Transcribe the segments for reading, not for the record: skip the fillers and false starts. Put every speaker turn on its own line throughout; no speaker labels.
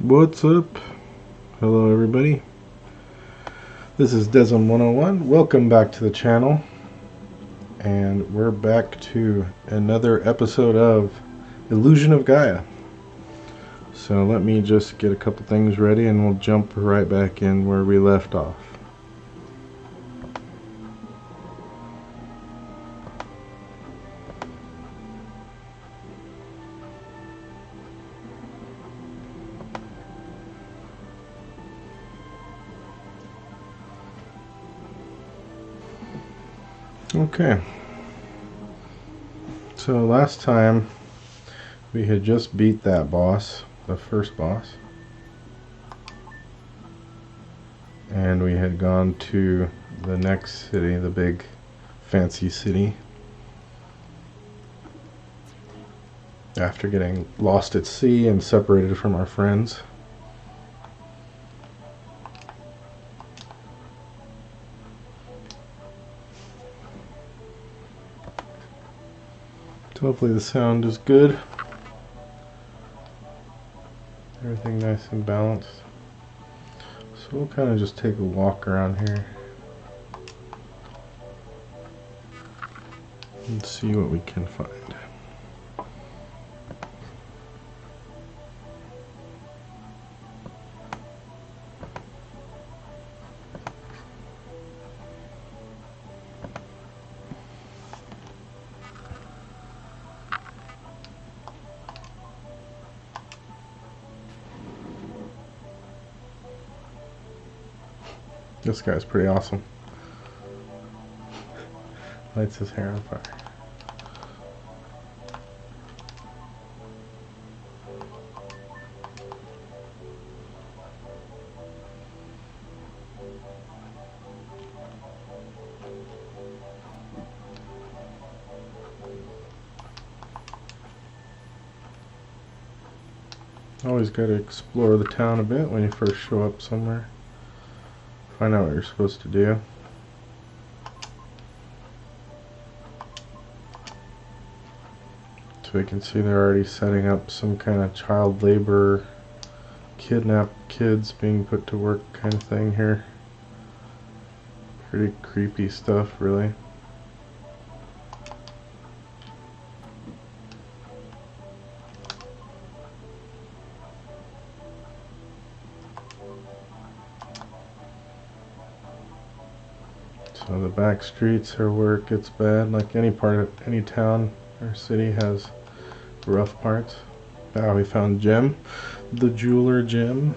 What's up? Hello everybody. This is Desm101. Welcome back to the channel. And we're back to another episode of Illusion of Gaia. So let me just get a couple things ready and we'll jump right back in where we left off. Okay, so last time we had just beat that boss, the first boss, and we had gone to the next city, the big fancy city, after getting lost at sea and separated from our friends. So hopefully the sound is good. Everything nice and balanced. So we'll kind of just take a walk around here and see what we can find. This guy's pretty awesome. Lights his hair on fire. Always got to explore the town a bit when you first show up somewhere. Find out what you're supposed to do. So we can see they're already setting up some kind of child labor, kidnapped kids being put to work kind of thing here. Pretty creepy stuff, really. So the back streets are where it gets bad. Like any part of any town or city has rough parts. We found Gem, the jeweler Gem,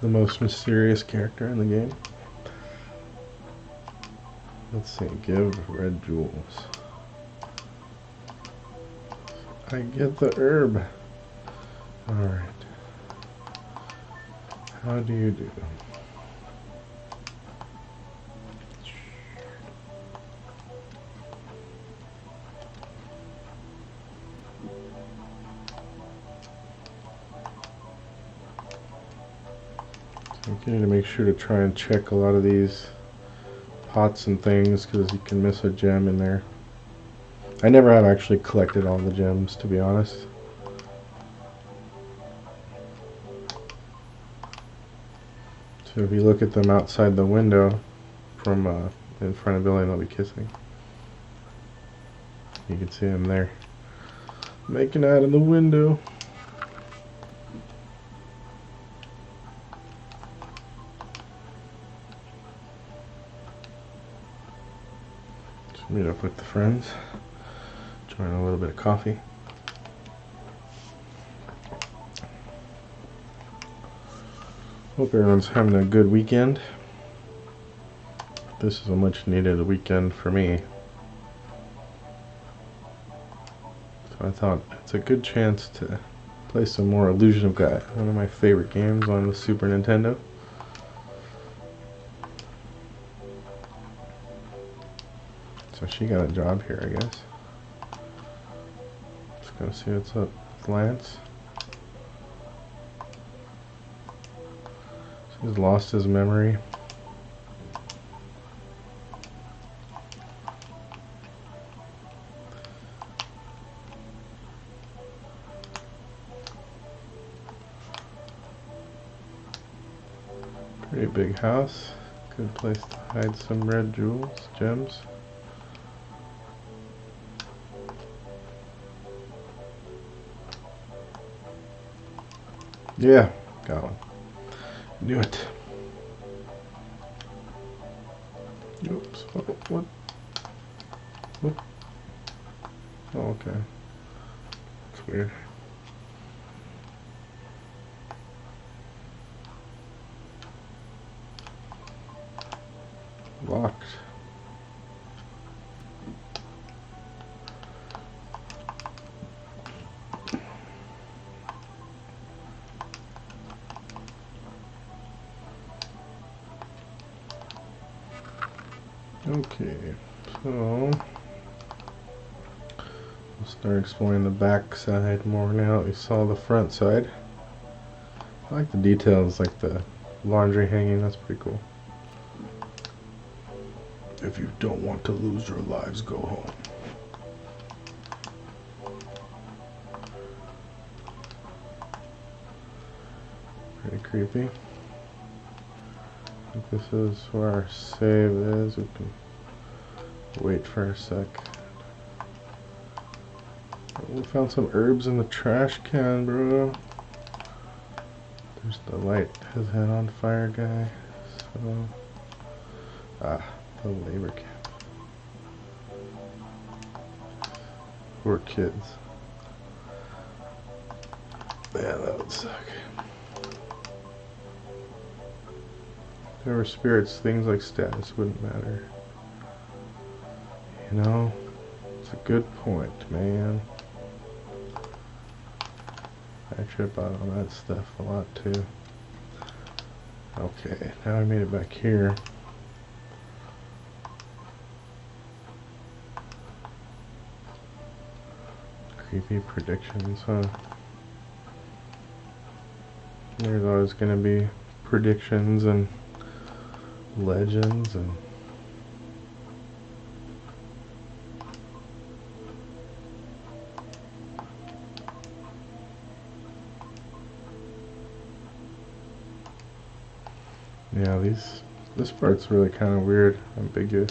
the most mysterious character in the game. Let's see, give red jewels. I get the herb. Alright. How do you do? You need to make sure to try and check a lot of these pots and things because you can miss a gem in there. I never have actually collected all the gems, to be honest. So if you look at them outside the window from in front of the building, they'll be kissing. You can see them there making out in the window. Meet up with the friends, join a little bit of coffee. Hope everyone's having a good weekend. This is a much needed weekend for me. So I thought it's a good chance to play some more Illusion of Gaia, one of my favorite games on the Super Nintendo. So she got a job here, I guess. Just gonna see what's up with Lance. He's lost his memory. Pretty big house. Good place to hide some red jewels, gems. Yeah, got one. Knew it. Oops. What? What? Oh, okay. That's weird. Locked. Okay, so we'll start exploring the back side more now that we saw the front side. I like the details, like the laundry hanging, that's pretty cool. If you don't want to lose your lives, go home. Pretty creepy. I think this is where our save is. We can wait for a sec. We found some herbs in the trash can, bro. There's the light his head on fire guy. So, the labor camp. Poor kids. Man, that would suck. If there were spirits, things like status wouldn't matter. You know? It's a good point, man. I trip out on that stuff a lot too. Okay, now I made it back here. Creepy predictions, huh? There's always gonna be predictions and legends and yeah, this part's really kind of weird, ambiguous.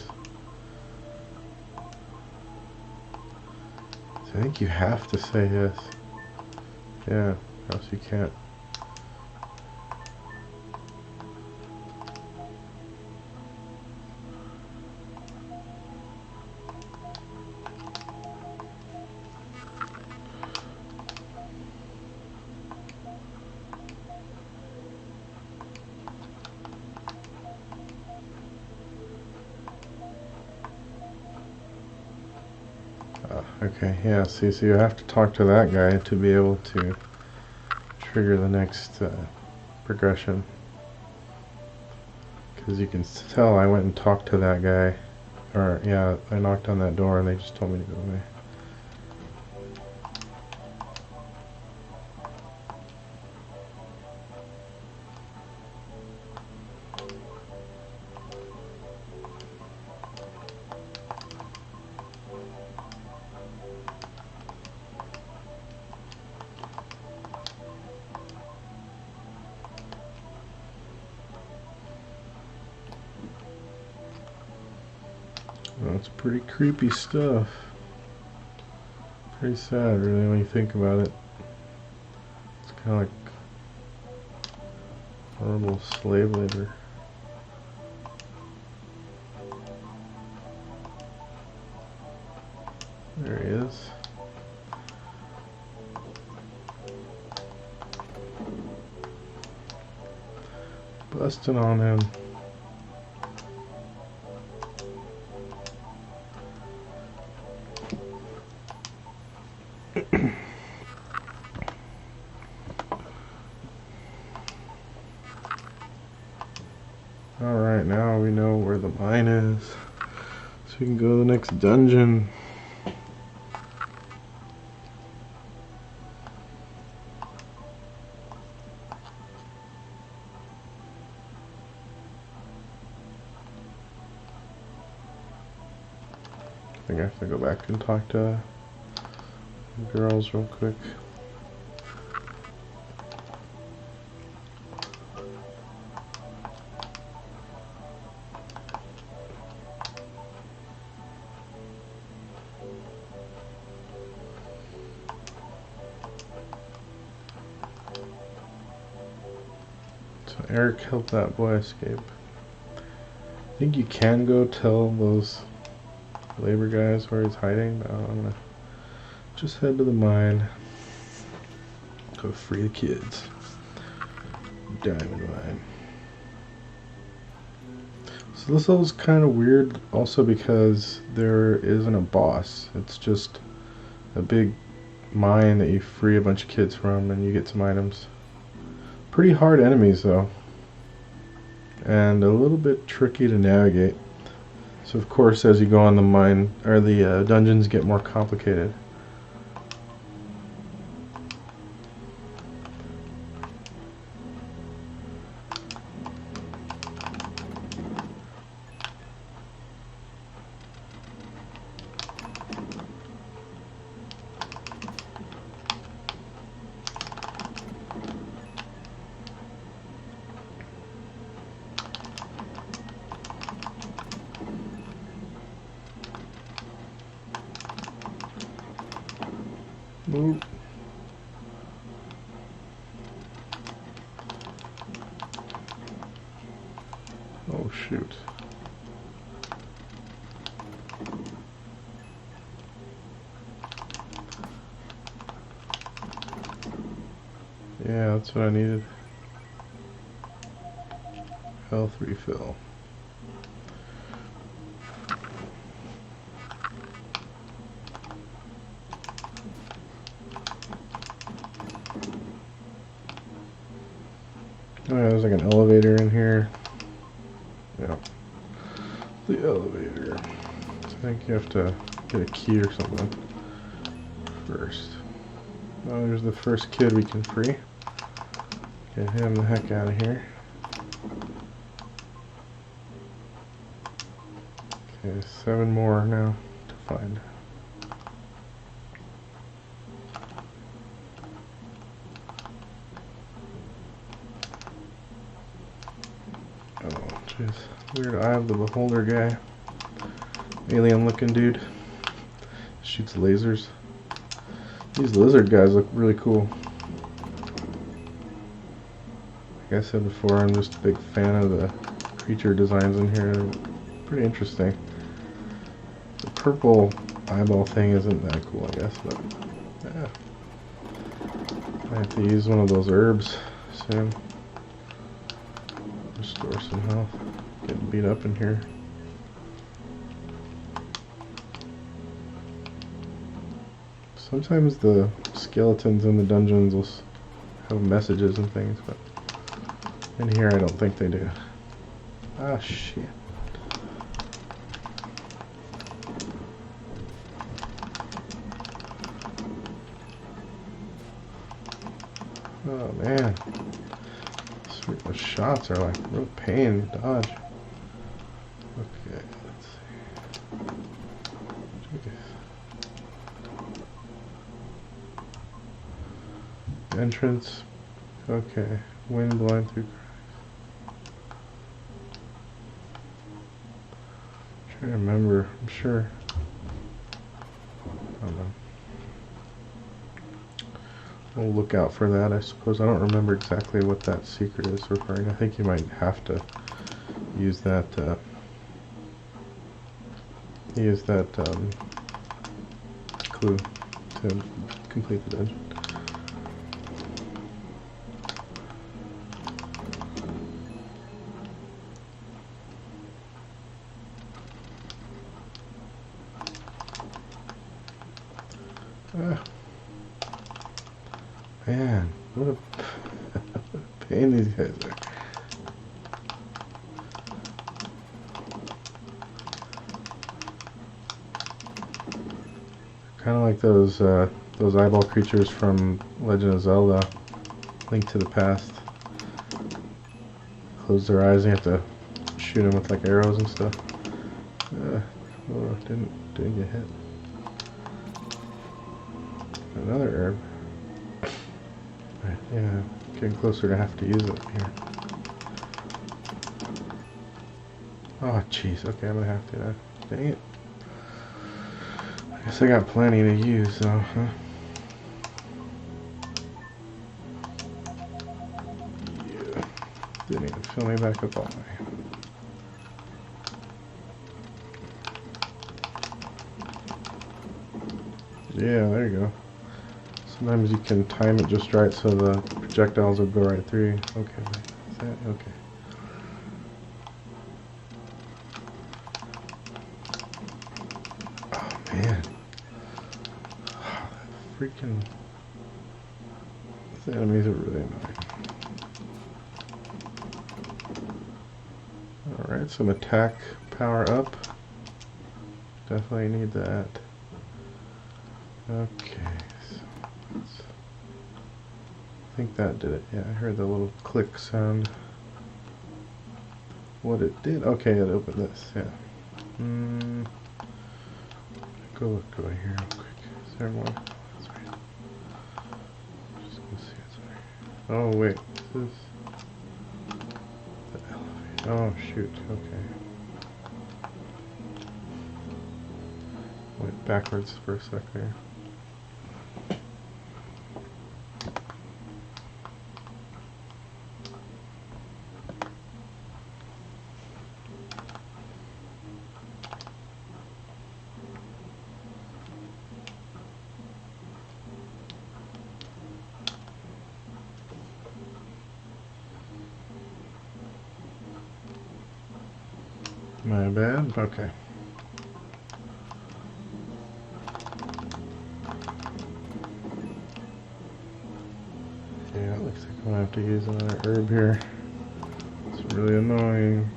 So I think you have to say yes. Yeah, or else you can't. Okay, yeah, see, so you have to talk to that guy to be able to trigger the next progression. Because you can tell I went and talked to that guy. Or, yeah, I knocked on that door and they just told me to go away. That's pretty creepy stuff. Pretty sad, really, when you think about it. It's kind of like horrible slave labor. There he is. Busting on him. Alright, now we know where the mine is. So we can go to the next dungeon. I think I have to go back and talk to the girls real quick. Eric, help that boy escape. I think you can go tell those labor guys where he's hiding, but I'm gonna just head to the mine. Go free the kids. Diamond mine. So this level's kind of weird also because there isn't a boss. It's just a big mine that you free a bunch of kids from and you get some items. Pretty hard enemies though. And a little bit tricky to navigate. So of course as you go on the mine, or the dungeons get more complicated. Move. Oh shoot. Yeah, that's what I needed. Health refill. Oh yeah, there's like an elevator in here. Yeah. The elevator. So I think you have to get a key or something first. Oh, there's the first kid we can free. Get him the heck out of here. Okay, 7 more now to find. Oh, jeez. Weird Eye of the Beholder guy. Alien looking dude. Shoots lasers. These lizard guys look really cool. Like I said before, I'm just a big fan of the creature designs in here. They're pretty interesting. The purple eyeball thing isn't that cool, I guess, but yeah. I have to use one of those herbs soon. Restore some health. Getting beat up in here. Sometimes the skeletons in the dungeons will have messages and things, but in here I don't think they do. Ah, shit. Oh man. The shots are like real pain to dodge. Okay, let's see. Jeez. Entrance. Okay. Wind blowing through cracks. Trying to remember. I'm sure. I don't know. We'll look out for that, I suppose. I don't remember exactly what that secret is referring. I think you might have to use that clue to complete the dungeon. Man, what a pain these guys are. Kind of like those eyeball creatures from Legend of Zelda, Link to the Past. Close their eyes and you have to shoot them with like arrows and stuff. Oh, didn't get hit. Another herb. Right, yeah, getting closer to have to use it here. Oh, jeez. Okay, I'm gonna have to. Dang it. I guess I got plenty to use, so. Huh? Yeah. Didn't fill me back up all the way. Yeah, there you go. Sometimes you can time it just right so the projectiles will go right through you. Okay, is that okay? Oh man. Oh, that freaking... These enemies are really annoying. Alright, some attack power up. Definitely need that. Okay, so I think that did it. Yeah, I heard the little click sound. What it did? Okay, it opened this, yeah. Go look over here real quick. Is there more? That's right. Just gonna see what's over here. Oh wait, this is the elevator. Oh shoot, okay. Went backwards for a sec there. My bad, okay. Yeah, it looks like I'm gonna have to use another herb here. It's really annoying.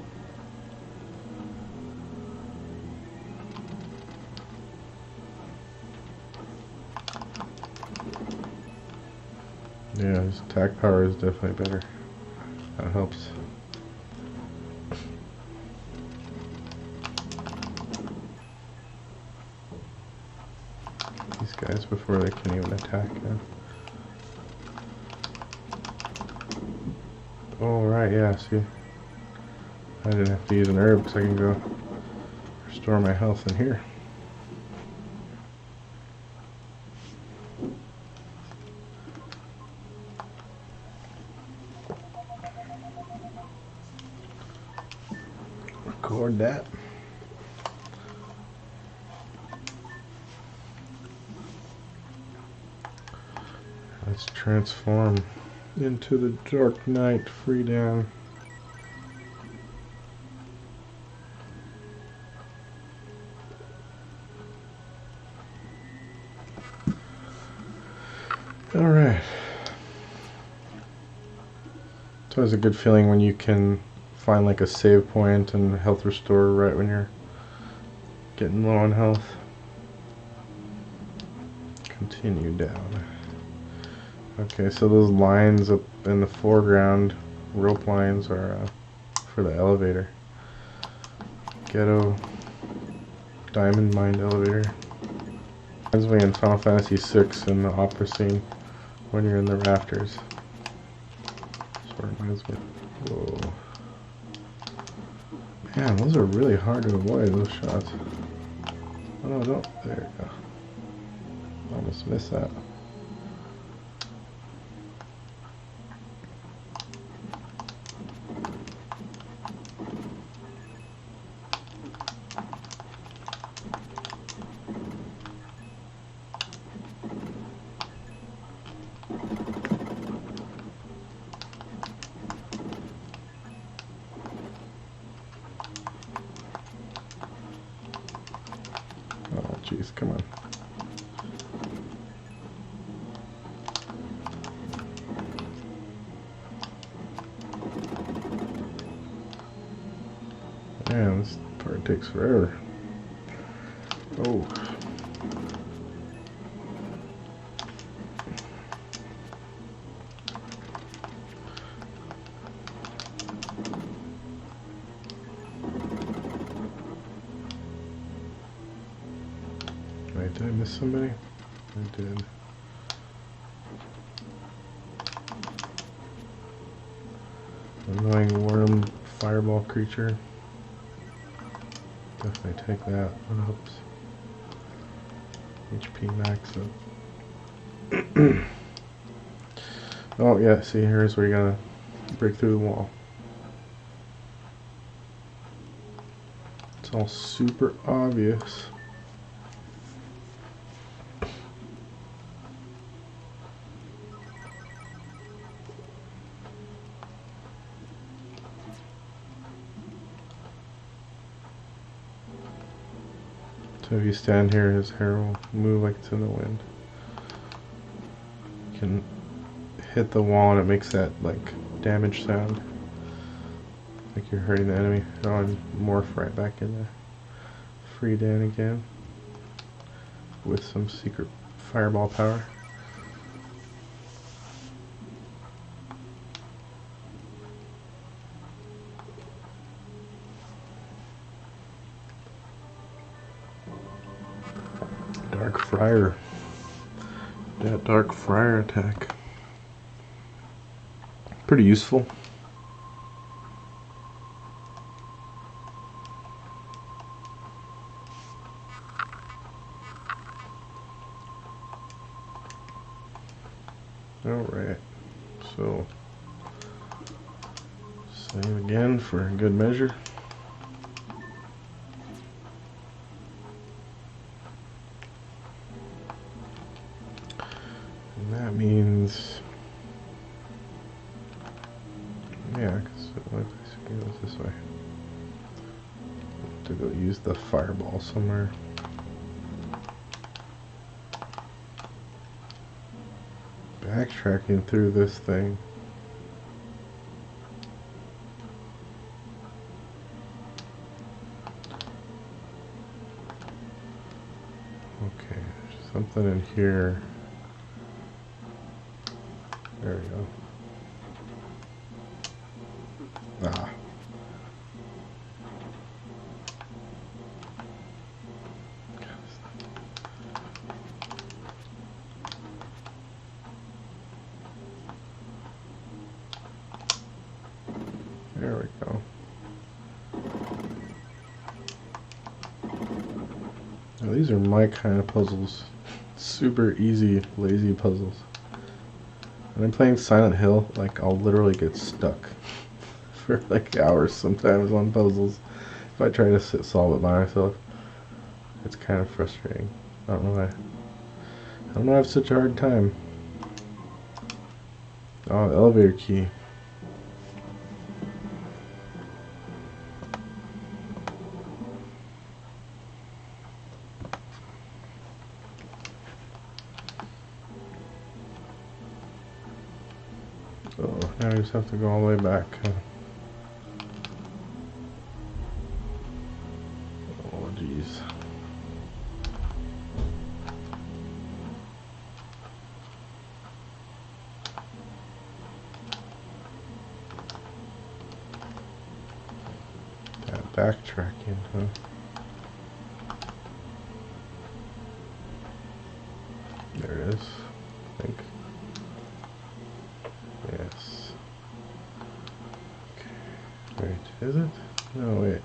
Yeah, his attack power is definitely better. That helps. These guys before they can even attack. Yeah. Oh, right, yeah, see. I didn't have to use an herb because I can go restore my health in here. Record that. Let's transform into the Dark Knight free down. Alright. It's always a good feeling when you can find like a save point and health restore right when you're getting low on health. Continue down. Okay, so those lines up in the foreground, rope lines, are for the elevator. Ghetto diamond mine elevator. Reminds me in Final Fantasy VI in the opera scene when you're in the rafters. Sort of reminds me. Whoa. Man, those are really hard to avoid, those shots. Oh no, don't. There you go. Almost missed that. Oh, jeez, come on. Man, this part takes forever. Oh. Wait, did I miss somebody? I did. Annoying worm fireball creature. Definitely take that. Oops. HP max up. Oh yeah, see, here's where you gotta break through the wall. It's all super obvious. So if you stand here, his hair will move like it's in the wind. You can hit the wall and it makes that like damage sound, like you're hurting the enemy. Oh, and morph right back into Free Dan again with some secret fireball power. Dark Friar. That Dark Friar attack. Pretty useful. Alright, so save again for good measure. And that means, yeah, because it goes this way. To go use the fireball somewhere. Backtracking through this thing. Okay, there's something in here. There we go. Ah. There we go. Now these are my kind of puzzles. Super easy, lazy puzzles. When I'm playing Silent Hill, like I'll literally get stuck for like hours sometimes on puzzles. If I try to solve it by myself, it's kind of frustrating. I don't know why. I don't know why I have such a hard time. Oh, elevator key. Oh, now you just have to go all the way back. Oh, jeez. That backtracking, huh? There it is, I think. Yes. Okay. Wait, is it? No, wait.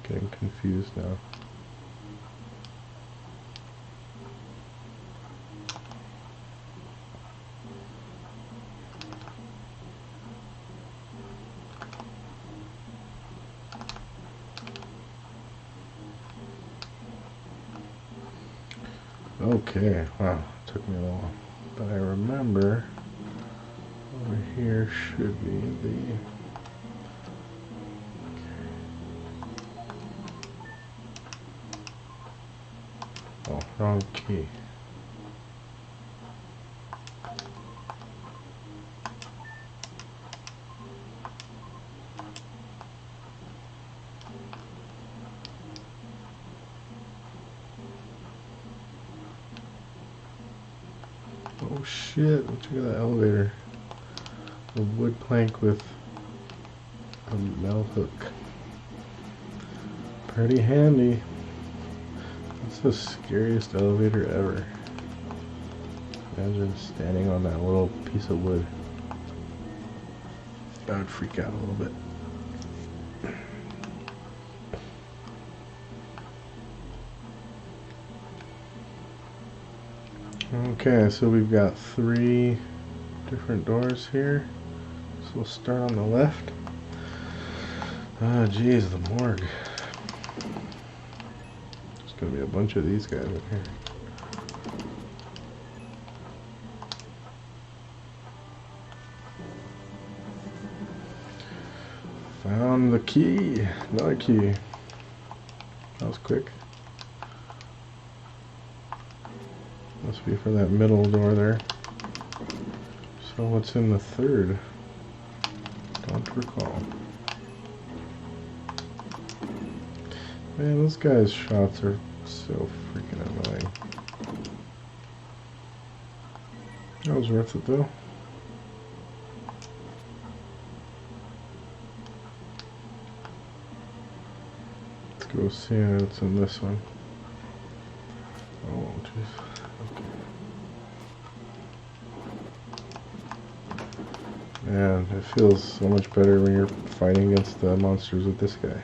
Getting confused now. Okay, wow, it took me a while. But I remember over here should be the... Oh, wrong key. Oh shit, look at that elevator. A wood plank with a metal hook. Pretty handy. It's the scariest elevator ever. Imagine standing on that little piece of wood. I would freak out a little bit. Okay, so we've got 3 different doors here. So we'll start on the left. Ah, geez, the morgue. There's gonna be a bunch of these guys in here. Found the key. Another key. That was quick. Must be for that middle door there. So what's in the third? Don't recall. Man, those guys' shots are so freaking annoying. That was worth it though. Let's go see what's in this one. Oh, jeez. Man, it feels so much better when you're fighting against the monsters with this guy.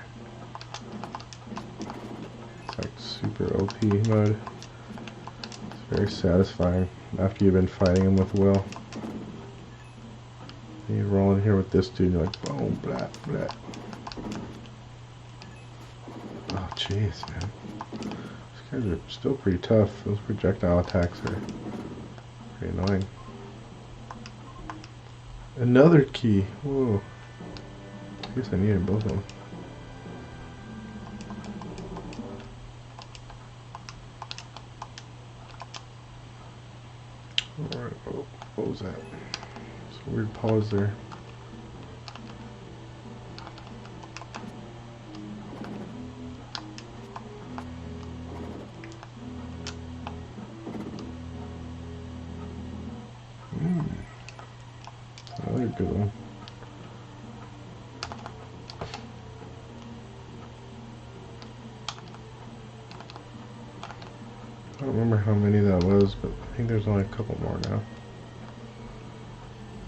It's like super OP mode. It's very satisfying after you've been fighting him with will. And you roll in here with this dude and you're like, boom, blah, blah. Oh, jeez, man. These guys are still pretty tough. Those projectile attacks are pretty annoying. Another key. Whoa. I guess I needed both of them. Alright, oh, what was that? It's a weird pause there. Another good one. I don't remember how many that was, but I think there's only a couple more now.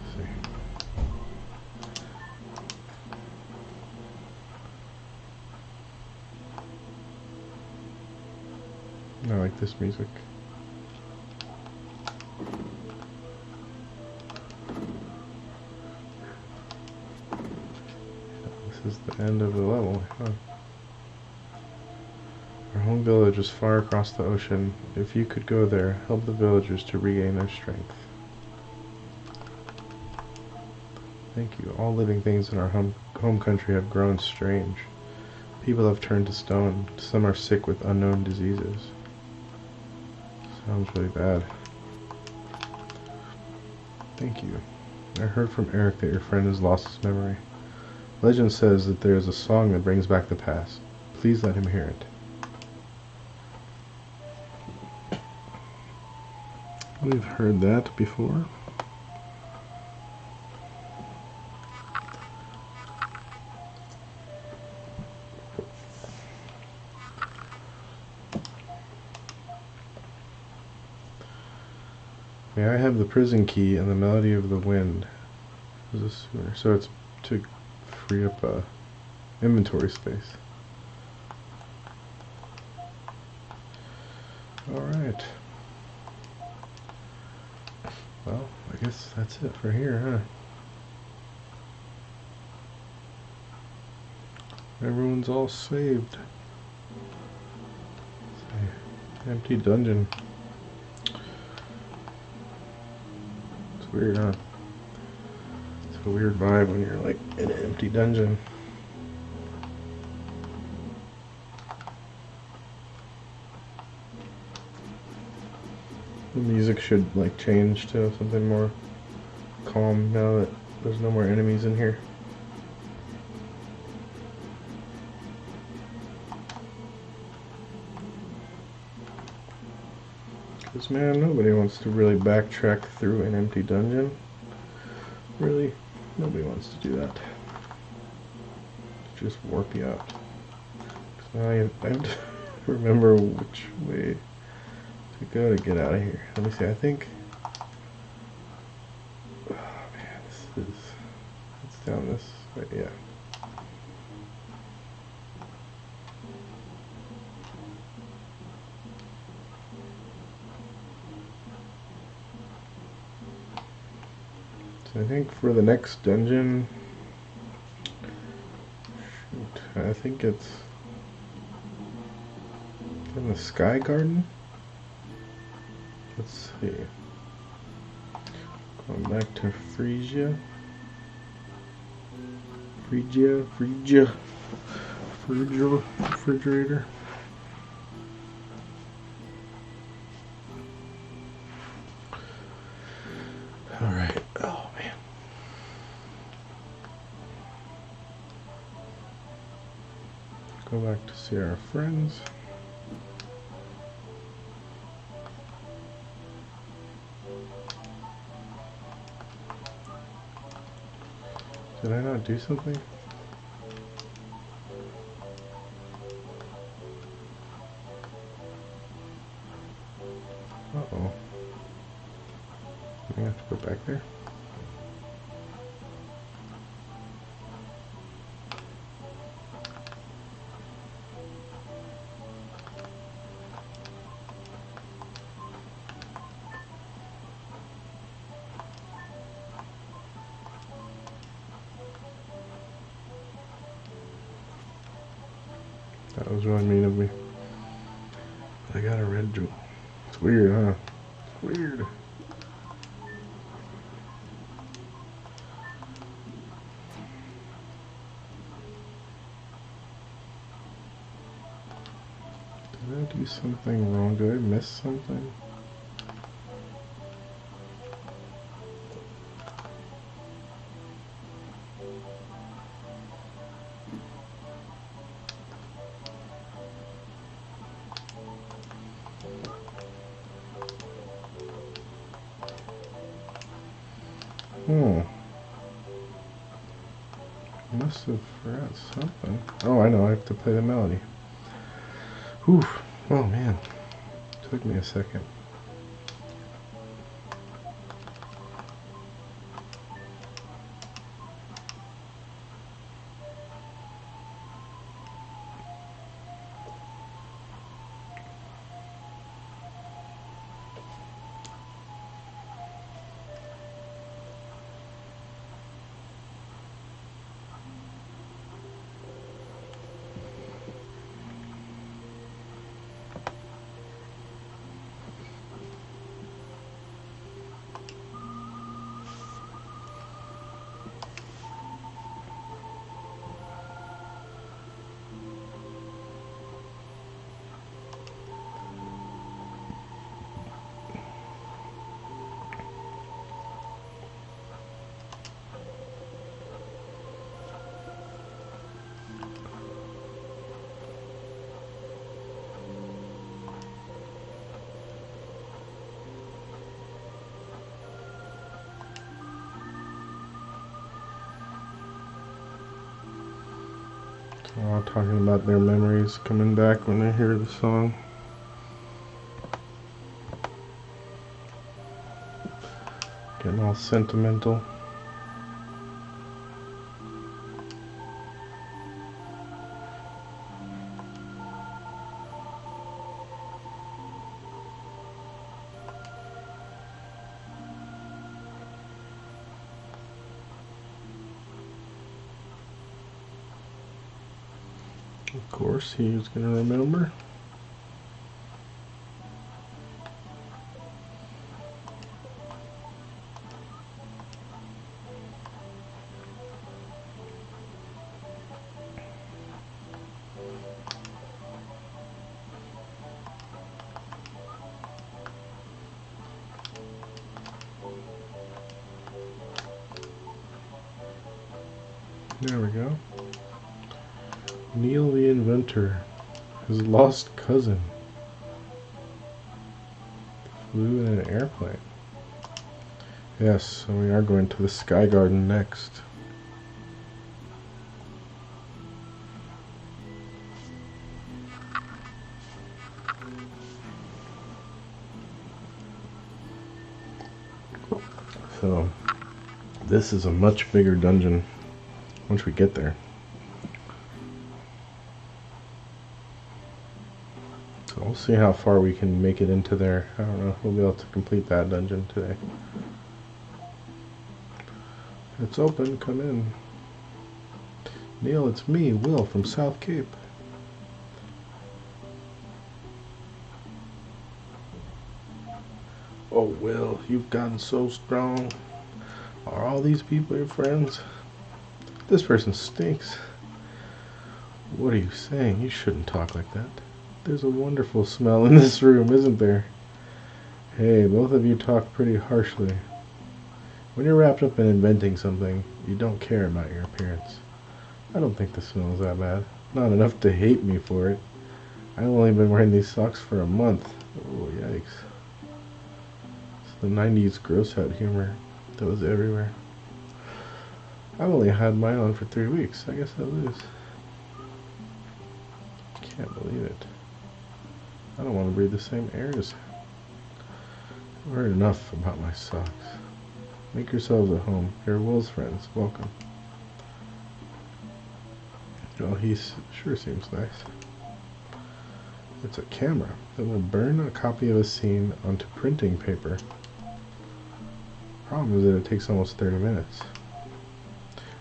Let's see. I like this music. This is the end of the level. Huh. Our home village is far across the ocean. If you could go there, help the villagers to regain their strength. Thank you. All living things in our home country have grown strange. People have turned to stone. Some are sick with unknown diseases. Sounds really bad. Thank you. I heard from Eric that your friend has lost his memory. Legend says that there is a song that brings back the past. Please let him hear it. We've heard that before. May I have the prison key and the melody of the wind? So it's to free up inventory space. Alright. Well, I guess that's it for here, huh? Everyone's all saved. Empty dungeon. It's weird, huh? It's a weird vibe when you're like in an empty dungeon. The music should like change to something more calm now that there's no more enemies in here. Because man, nobody wants to really backtrack through an empty dungeon. Really, nobody wants to do that. Just warp you out. So I have to remember which way to go to get out of here. Let me see, I think... Oh man, it's down this way, yeah. So I think for the next dungeon, shoot, I think it's in the Sky Garden. Let's see. Going back to Phrygia. Refrigerator. Alright, oh man. Go back to see our friends. Did I not do something? Uh-oh. I have to go back there. That was really mean of me. I got a red jewel. It's weird, huh? It's weird. Did I do something wrong? Did I miss something? Must have forgot something. Oh, I know. I have to play the melody. Whew. Oh, man. Took me a second. Oh, talking about their memories coming back when they hear the song. Getting all sentimental. Of course, he was going to remember. There we go. Neil the inventor, his lost cousin, flew in an airplane. Yes, so we are going to the Sky Garden next. So, this is a much bigger dungeon once we get there. So we'll see how far we can make it into there. I don't know if we'll be able to complete that dungeon today. It's open, come in. Neil, it's me, Will, from South Cape. Oh, Will, you've gotten so strong. Are all these people your friends? This person stinks. What are you saying? You shouldn't talk like that. There's a wonderful smell in this room, isn't there? Hey, both of you talk pretty harshly. When you're wrapped up in inventing something, you don't care about your appearance. I don't think the smell is that bad. Not enough to hate me for it. I've only been wearing these socks for a month. Oh, yikes. It's the 90s gross out humor that was everywhere. I've only had mine on for 3 weeks. I guess I'll lose. Can't believe it. I don't want to breathe the same air as him. I've heard enough about my socks. Make yourselves at home. You're Will's friends. Welcome. Well, he sure seems nice. It's a camera that will burn a copy of a scene onto printing paper. Problem is that it takes almost 30 minutes.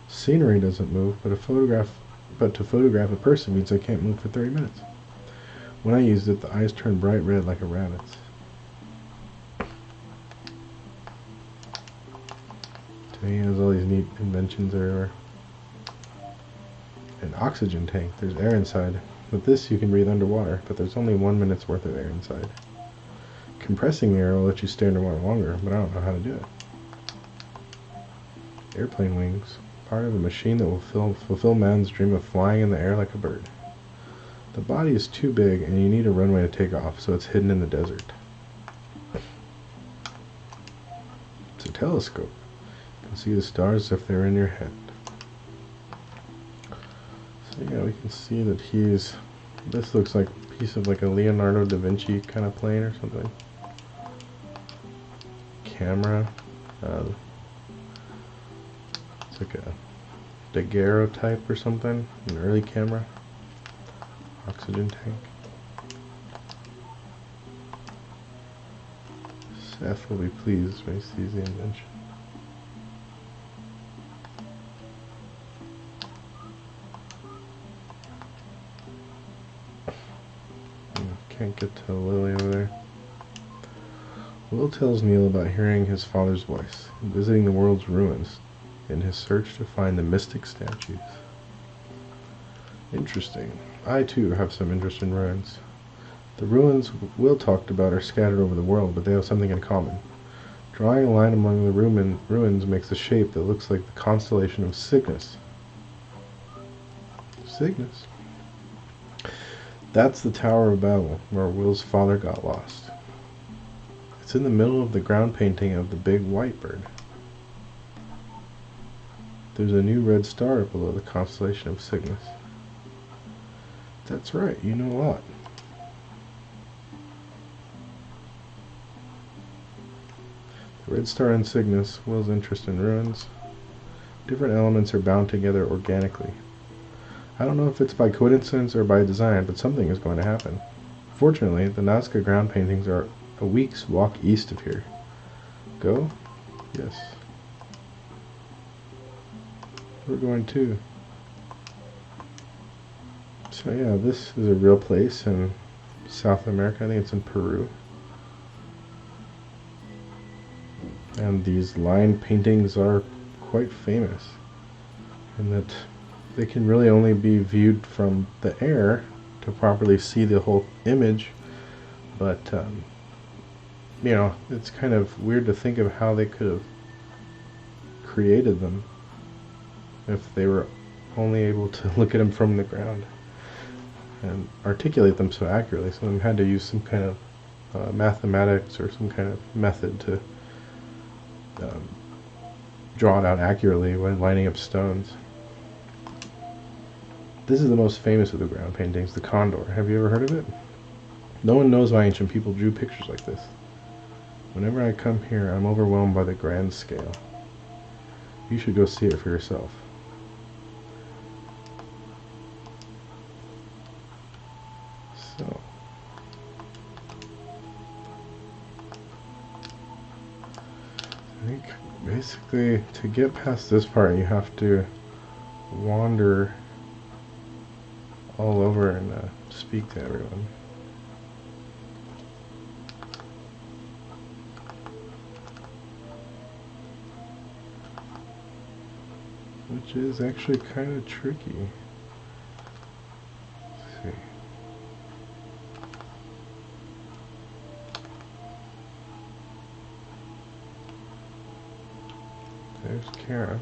Scenery doesn't move, but to photograph a person means I can't move for 30 minutes. When I used it, the eyes turned bright red like a rabbit's. He has all these neat inventions everywhere. An oxygen tank. There's air inside. With this, you can breathe underwater, but there's only 1 minute's worth of air inside. Compressing the air will let you stay underwater longer, but I don't know how to do it. Airplane wings. Part of a machine that will fulfill man's dream of flying in the air like a bird. The body is too big, and you need a runway to take off, so it's hidden in the desert. It's a telescope. You can see the stars as if they're in your head. So yeah, we can see that this looks like a piece of like a Leonardo da Vinci kind of plane or something. Camera. It's like a Daguerre type or something. An early camera. Oxygen tank. Seth will be pleased when he sees the invention. Can't get to Lily over there. Will tells Neil about hearing his father's voice and visiting the world's ruins in his search to find the mystic statues. Interesting. I too have some interest in ruins. The ruins Will talked about are scattered over the world, but they have something in common. Drawing a line among the ruins makes a shape that looks like the constellation of Cygnus. Cygnus? That's the Tower of Babel, where Will's father got lost. It's in the middle of the ground painting of the big white bird. There's a new red star below the constellation of Cygnus. That's right, you know a lot. The red star in Cygnus, Will's interest in ruins. Different elements are bound together organically. I don't know if it's by coincidence or by design, but something is going to happen. Fortunately, the Nazca ground paintings are a week's walk east of here. Go? Yes. We're going too. So yeah, this is a real place in South America. I think it's in Peru. And these line paintings are quite famous in that they can really only be viewed from the air to properly see the whole image, but you know, it's kind of weird to think of how they could have created them if they were only able to look at them from the ground and articulate them so accurately. Some of them had to use some kind of mathematics or some kind of method to draw it out accurately when lining up stones. This is the most famous of the ground paintings, the condor. Have you ever heard of it? No one knows why ancient people drew pictures like this. Whenever I come here, I'm overwhelmed by the grand scale. You should go see it for yourself. So, I think Basically, to get past this part, you have to wander all over and speak to everyone. Which is actually kind of tricky. Let's see. There's Kara.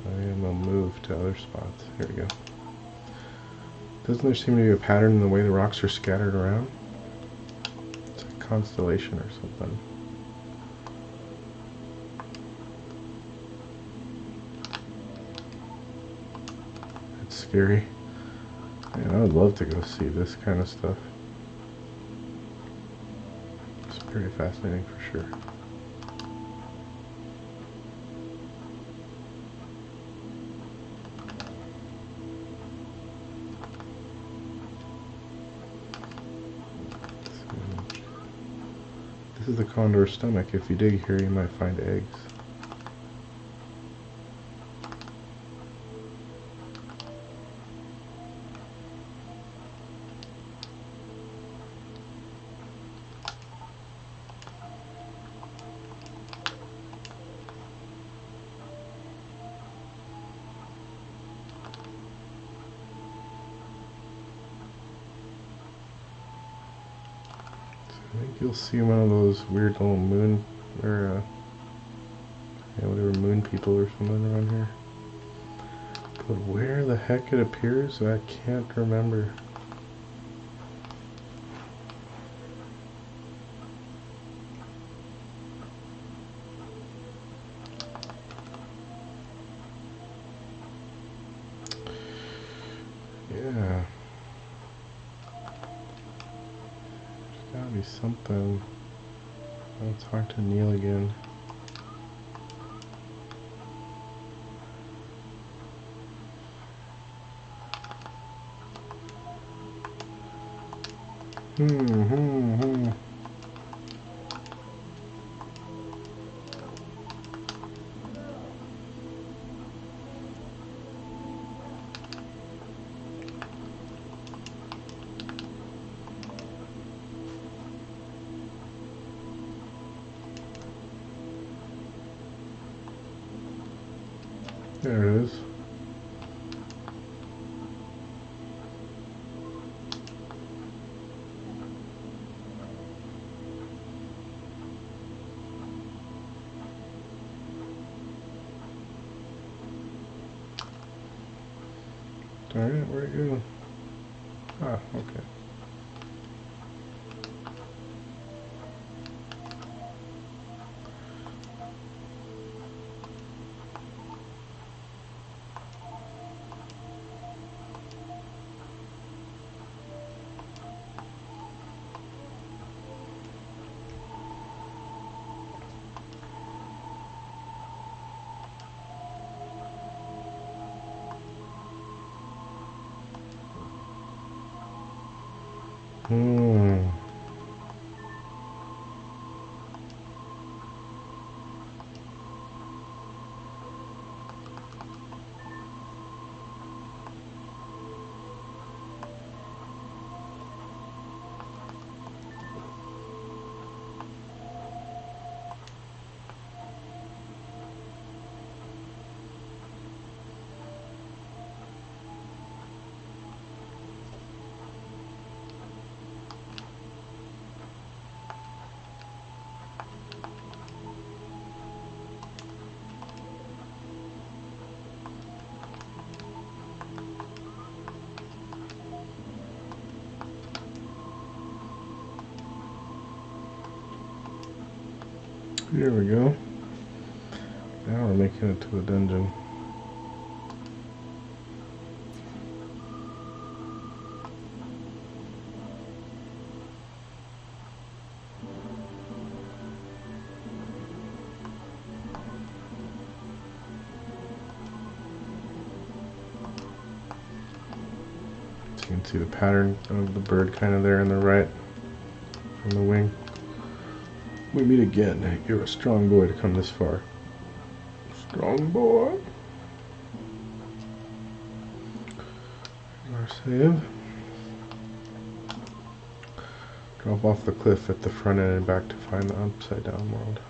I am gonna move to other spots. Here we go. Doesn't there seem to be a pattern in the way the rocks are scattered around? It's a constellation or something. It's scary. Man, I would love to go see this kind of stuff. It's pretty fascinating for sure. This is the condor's stomach. If you dig here, you might find eggs. I think you'll see one of those weird little moon, or whatever, moon people or something around here. But where the heck it appears, I can't remember. Yeah. Gotta be something. I'll talk to Neil again. There it is. Darn it, where'd it go? Ah, okay. Here we go. Now we're making it to a dungeon. So you can see the pattern of the bird kind of there on the right. on the wing. We meet again. You're a strong boy to come this far. Strong boy. Our save. Drop off the cliff at the front end and back to find the upside down world.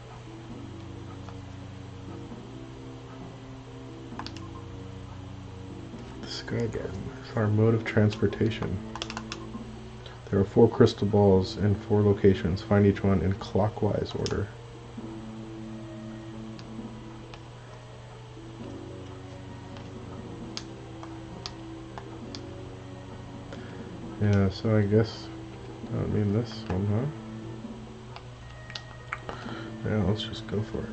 The Sky Garden is our mode of transportation. There are 4 crystal balls in 4 locations. Find each one in clockwise order. Yeah, so I guess that would mean this one, huh? Yeah, let's just go for it.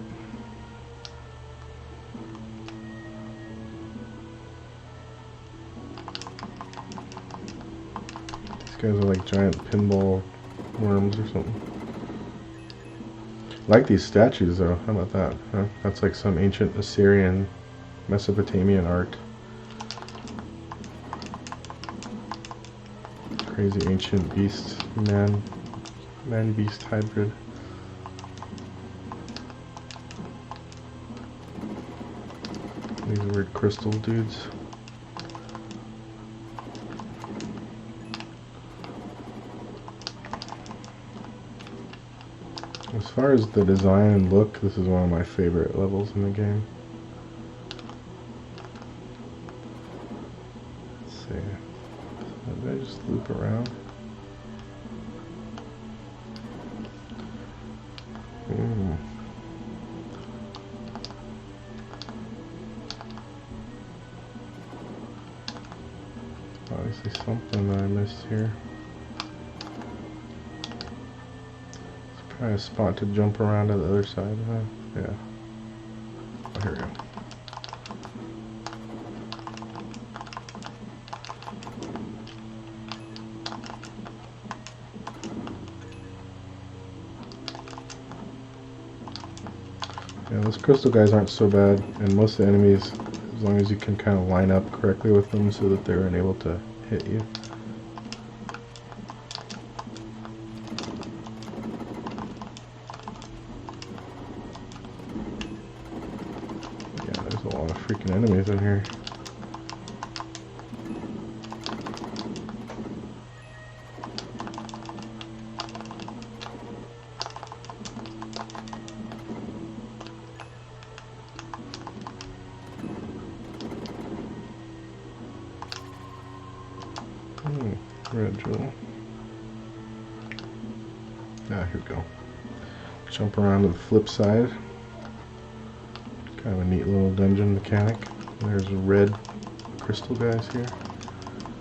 These guys are like giant pinball worms or something. I like these statues though, how about that? Huh? That's like some ancient Assyrian, Mesopotamian art. Crazy ancient beast, man-beast hybrid. These weird crystal dudes. As far as the design and look, this is one of my favorite levels in the game. Let's see. Did I just loop around? Obviously something that I missed here. It's probably a spot to jump around to the other side, huh? Yeah. Oh, here we go. Yeah, those crystal guys aren't so bad, and most of the enemies, as long as you can kind of line up correctly with them so that they're unable to hit you. Yeah, there's a lot of freaking enemies in here. Red jewel. Ah, here we go. Jump around to the flip side. Kind of a neat little dungeon mechanic. There's red crystal guys here.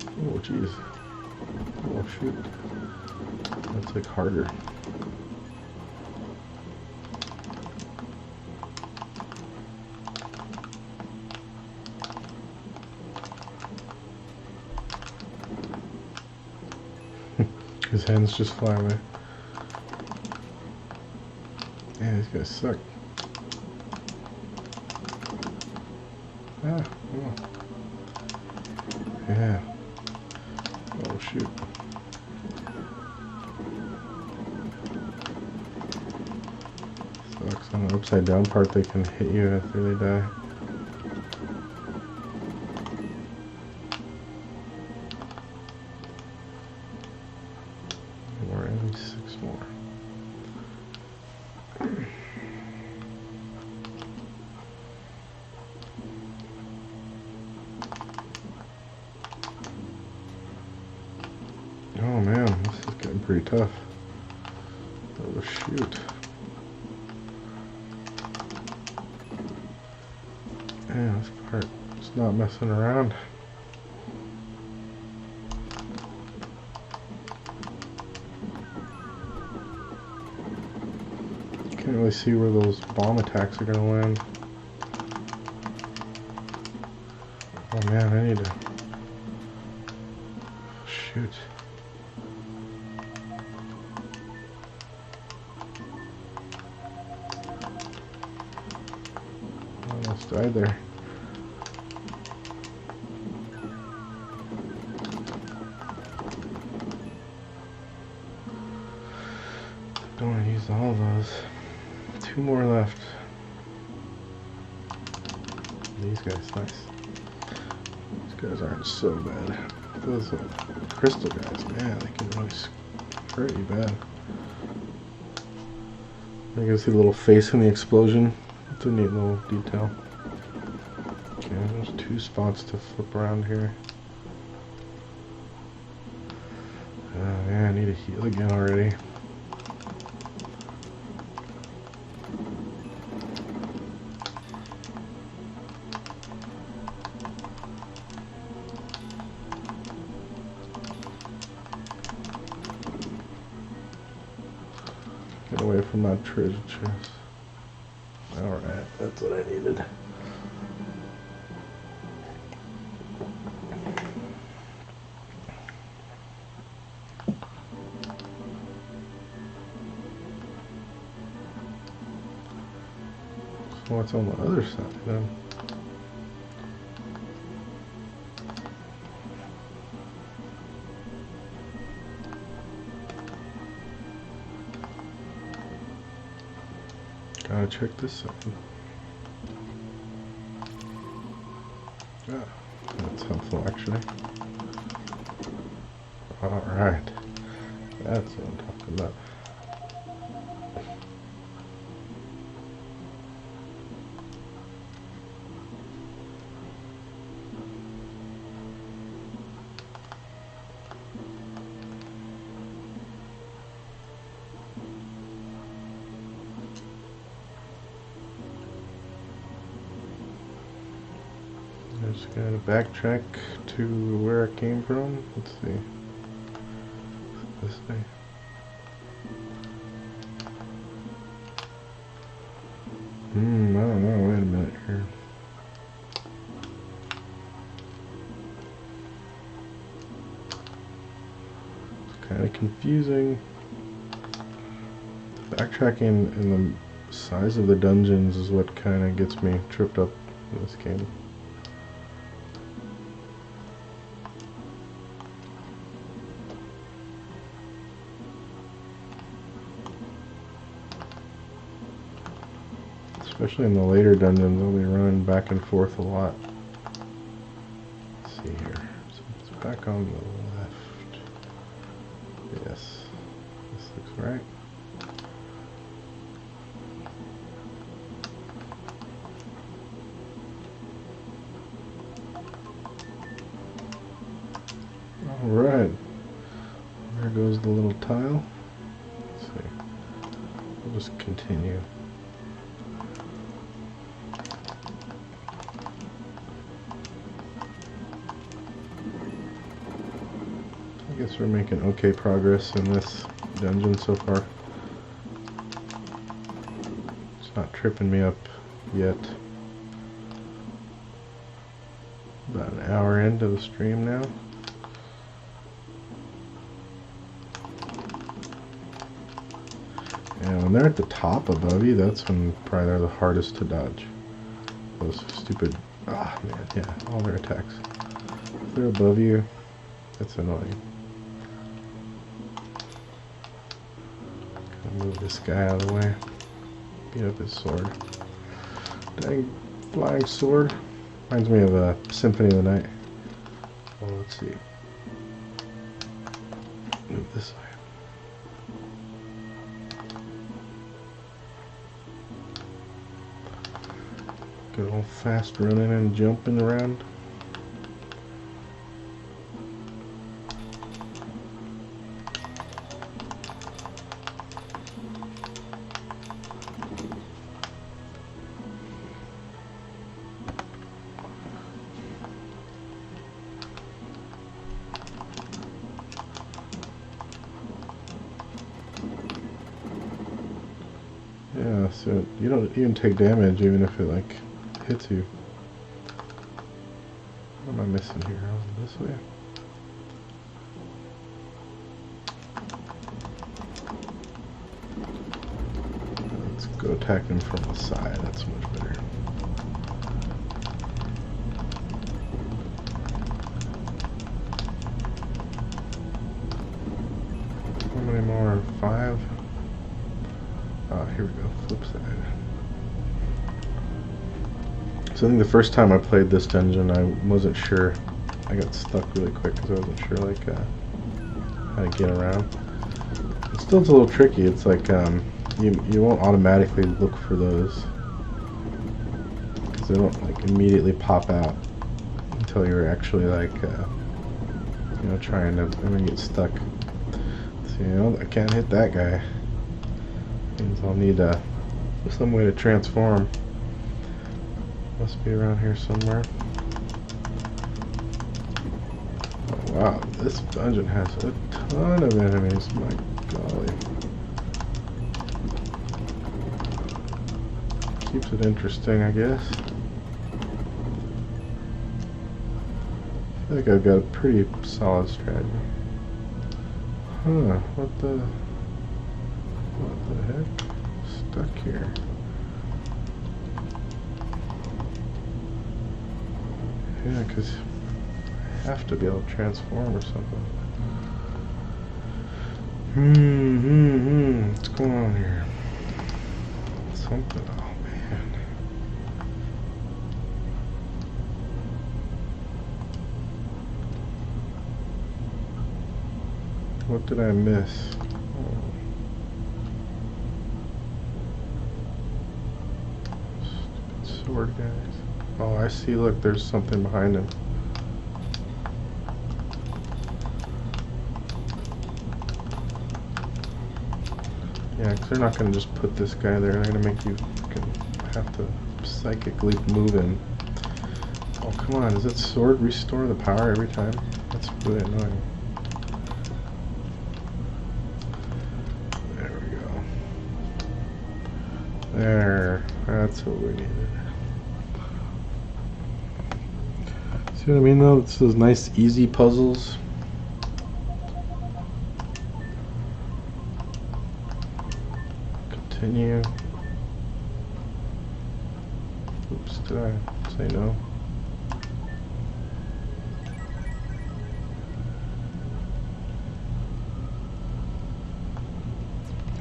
Oh, jeez. Oh, shoot. That's like harder. His hands just fly away. Man, these guys suck. Ah, oh. Yeah. Oh, shoot. Sucks. On the upside down part, they can hit you after they die. More enemies, 6 more. Oh man, this is getting pretty tough. Oh shoot. Yeah, this part is not messing around. Can't really see where those bomb attacks are gonna land. Oh man, I need to shoot. Almost died there. Don't want to use all of those. 2 more left. These guys, nice. These guys aren't so bad. Those crystal guys, man, they can really hurt you bad. You can see the little face in the explosion. It's a neat little detail. Okay, there's 2 spots to flip around here. Oh man, I need to heal again already. Get away from that treasure chest. Alright, that's what I needed. So what's on the other side then? Gotta check this side. Ah, that's helpful actually. Alright. That's what I'm talking about. Just gotta backtrack to where I came from. Let's see. This way. I don't know. Wait a minute here. It's kind of confusing. Backtracking and the size of the dungeons is what kind of gets me tripped up in this game. Especially in the later dungeons, I'll be running back and forth a lot. Let's see here. So it's back on the left. Yes. This looks right. Alright. There goes the little tile. Let's see. We'll just continue. I guess we're making okay progress in this dungeon so far. It's not tripping me up yet. About an hour into the stream now. And when they're at the top above you, that's when probably they're the hardest to dodge. Those stupid, man, yeah, all their attacks. If they're above you, that's annoying. Move this guy out of the way. Beat up his sword. Dang flying sword. Reminds me of a Symphony of the Night. Well, let's see. Move this way. Good old fast running and jumping around. Yeah, so you don't even take damage even if it like hits you. What am I missing here? Oh, this way? Let's go attack him from the side. That's much better. How many more? 5? Here we go, flip side. So I think the first time I played this dungeon, I wasn't sure. I got stuck really quick because I wasn't sure like how to get around. It still is a little tricky. It's like you won't automatically look for those because they don't like immediately pop out until you're actually like you know, trying to. I'm gonna get stuck. So, you know, I can't hit that guy. Means I'll need some way to transform. Must be around here somewhere. Oh, wow, this dungeon has a ton of enemies. My golly. Keeps it interesting, I guess. I think I've got a pretty solid strategy. Huh, what the heck? Stuck here. Yeah, because I have to be able to transform or something. What's going on here? Something, oh man. What did I miss? Stupid sword guys. Oh, I see, look, there's something behind him. Yeah, because they're not going to just put this guy there. They're going to make you have to psychically move him. Oh, come on. Does that sword restore the power every time? That's really annoying. There we go. There. That's what we needed. See what I mean, though? It's those nice, easy puzzles. Continue. Oops, did I say no?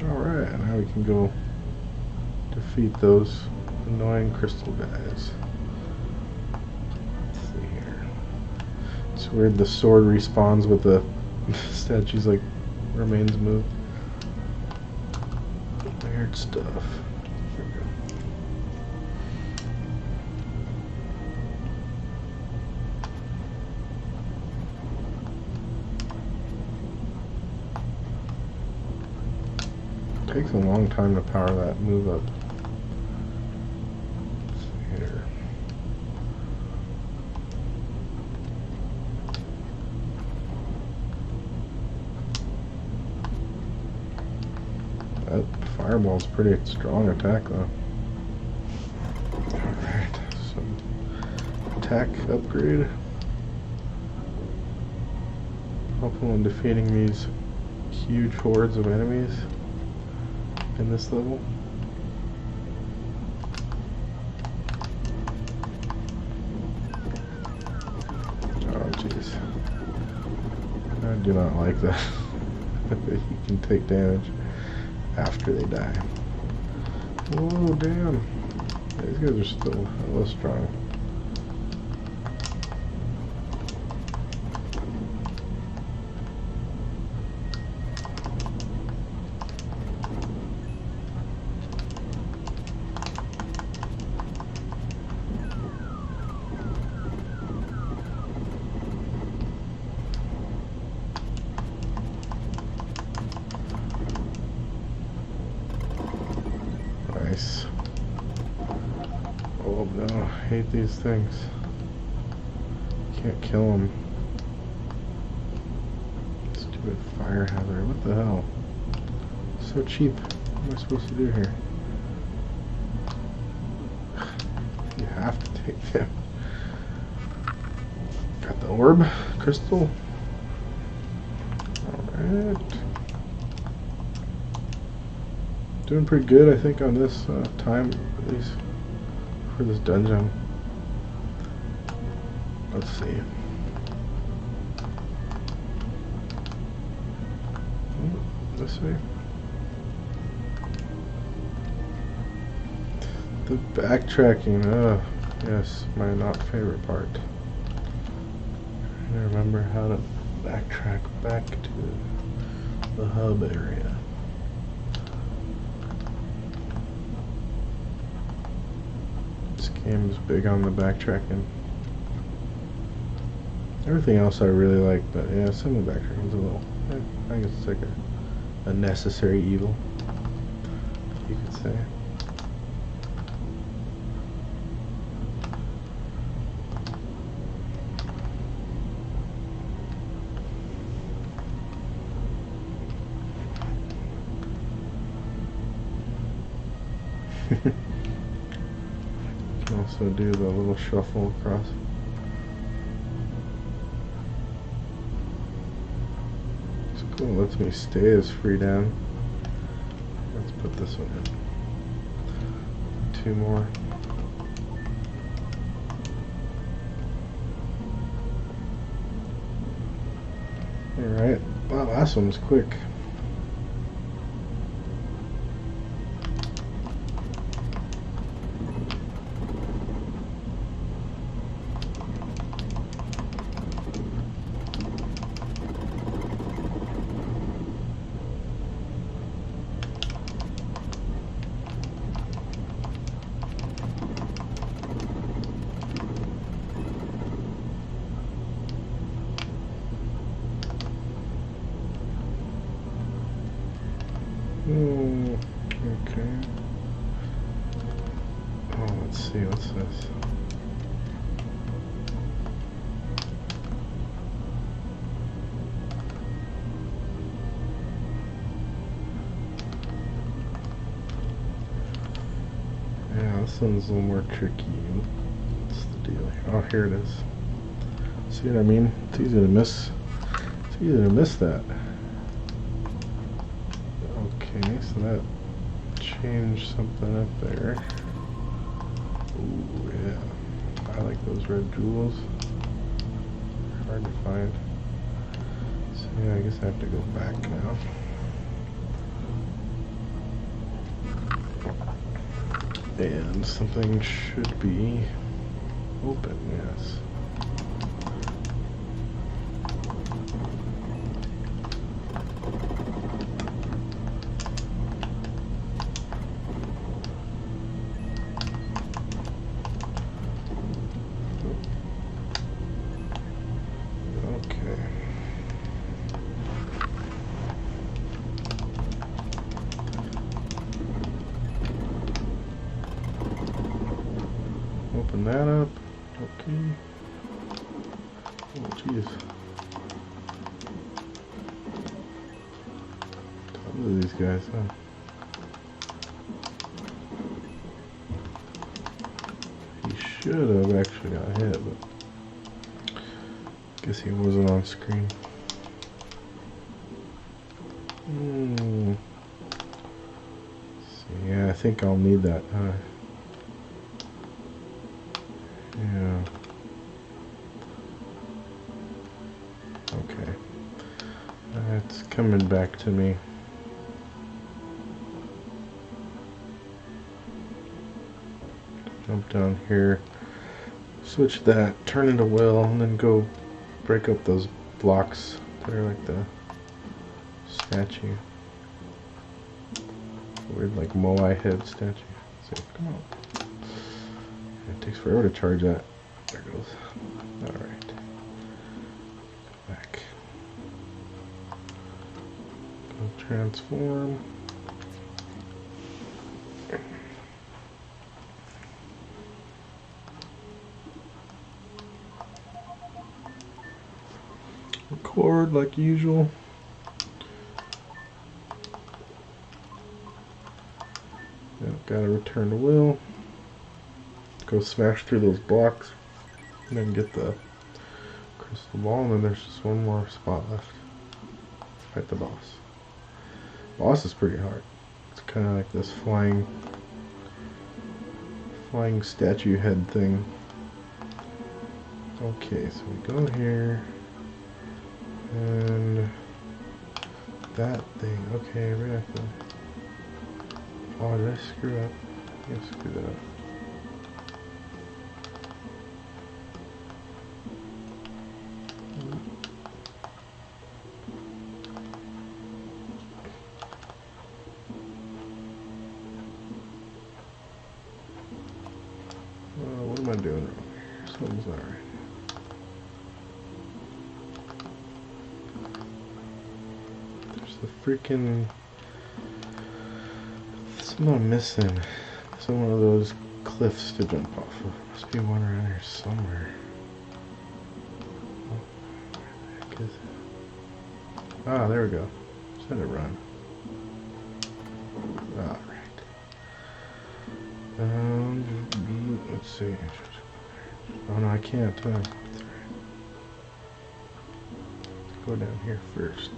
Alright, now we can go defeat those annoying crystal guys. Let's see here. It's weird the sword respawns with the statues like remains moved. Weird stuff. Here we go. Takes a long time to power that move up. Let's see here. That fireball's pretty strong attack though. Alright, some attack upgrade. Helpful in defeating these huge hordes of enemies in this level. Oh jeez. I do not like that. You can take damage after they die. Whoa, damn. These guys are still hella strong. Nice. Oh no, I hate these things. Can't kill them. Stupid fire hazard. What the hell? So cheap. What am I supposed to do here? You have to take them. Got the orb, crystal. Alright. Doing pretty good, I think, on this time, at least for this dungeon. Let's see. This way. The backtracking, yes, my not favorite part. I remember how to backtrack back to the hub area. This game is big on the backtracking. Everything else I really like, but yeah, some of the backtracking is a little, I guess it's like a necessary evil, you could say. You can also do the little shuffle across. It's cool, it lets me stay as free down. Let's put this one in. 2 more. Alright, wow, last one was quick. Okay. Oh, let's see, what's this? Yeah, this one's a little more tricky. What's the deal here? Oh, here it is. See what I mean? It's easy to miss. It's easy to miss that. Okay, so that changed something up there. Ooh, yeah. I like those red jewels. Hard to find. So yeah, I guess I have to go back now. And something should be open, yes. Open that up. Okay. Oh, jeez. Look at these guys, huh? He should have actually got hit, but I guess he wasn't on screen. So yeah, I think I'll need that. Yeah. Okay. It's coming back to me. Jump down here, switch that, turn into will, and then go break up those blocks. They're like the statue. Weird, like Moai head statue. So, come on. It takes forever to charge that. There it goes. Alright. Back. Go transform. Record like usual. Yep, gotta return to will. Go smash through those blocks and then get the crystal ball, and then there's just one more spot left. Fight the boss. Boss is pretty hard. It's kind of like this flying statue head thing. Okay, so we go here and that thing. Okay, we're gonna have to. Oh, did I screw up? Yeah, screw that up. I doing wrong? Something's not right. There's the freaking... Something I'm missing. Some one of those cliffs to jump off of. Must be one around here somewhere. Oh, where the heck is it? Ah, there we go. Just let it run. Alright. Let's see. Oh no, I can't. Let's go down here first.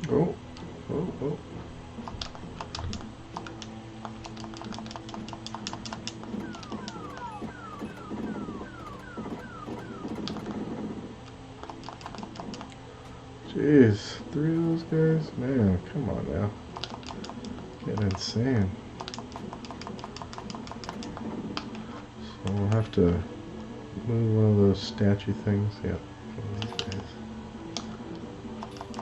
Oh, oh, oh. Jeez, 3 of those guys? Man, come on now. Getting insane. So we'll have to move one of those statue things. Yep, one of these guys.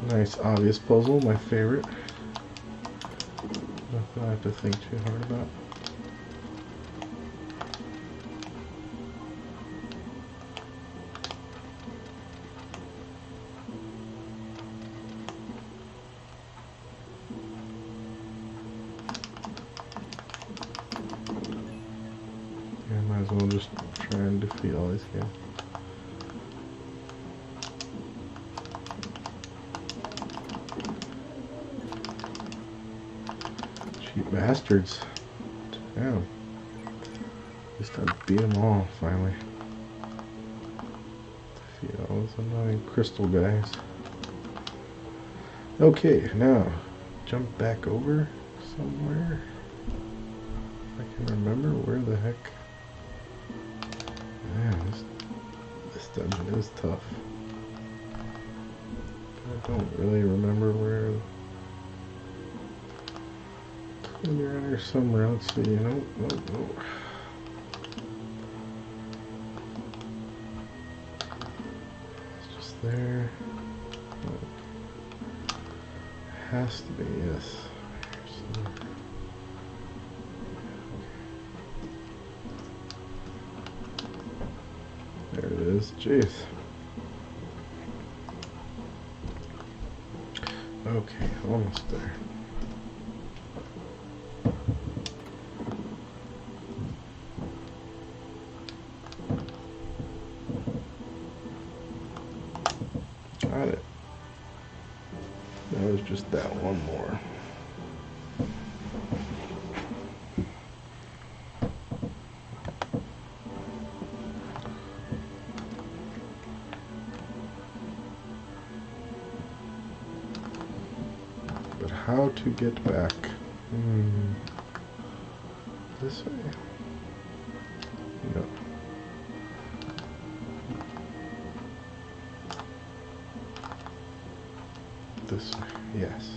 Nice, obvious puzzle, my favorite. Nothing I have to think too hard about. Yeah, might as well just try and defeat all these guys. Cheap bastards. Damn. At least I beat them all, finally. Defeat all those annoying crystal guys. Okay, now, jump back over somewhere. I can remember where the heck... Man, this dungeon is tough. I don't really remember where... It's gonna be around here somewhere. Let's see. Nope, nope, nope. It's just there. Nope. Has to be, yes. There it is. Jeez. Okay, almost there. Got it. That was just that one more. But how to get back? This way? No. This way, yes.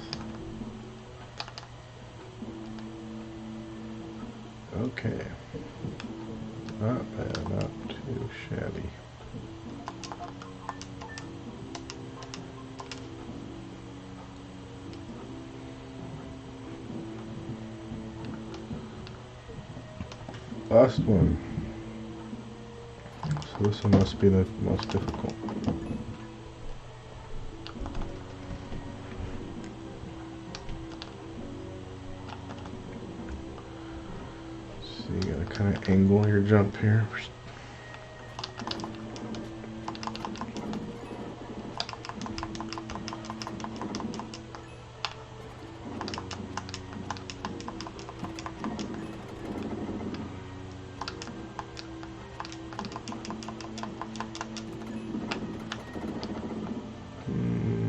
Okay. Not bad, not too shabby. Last one. So this one must be the most difficult. So you gotta kind of angle your jump here.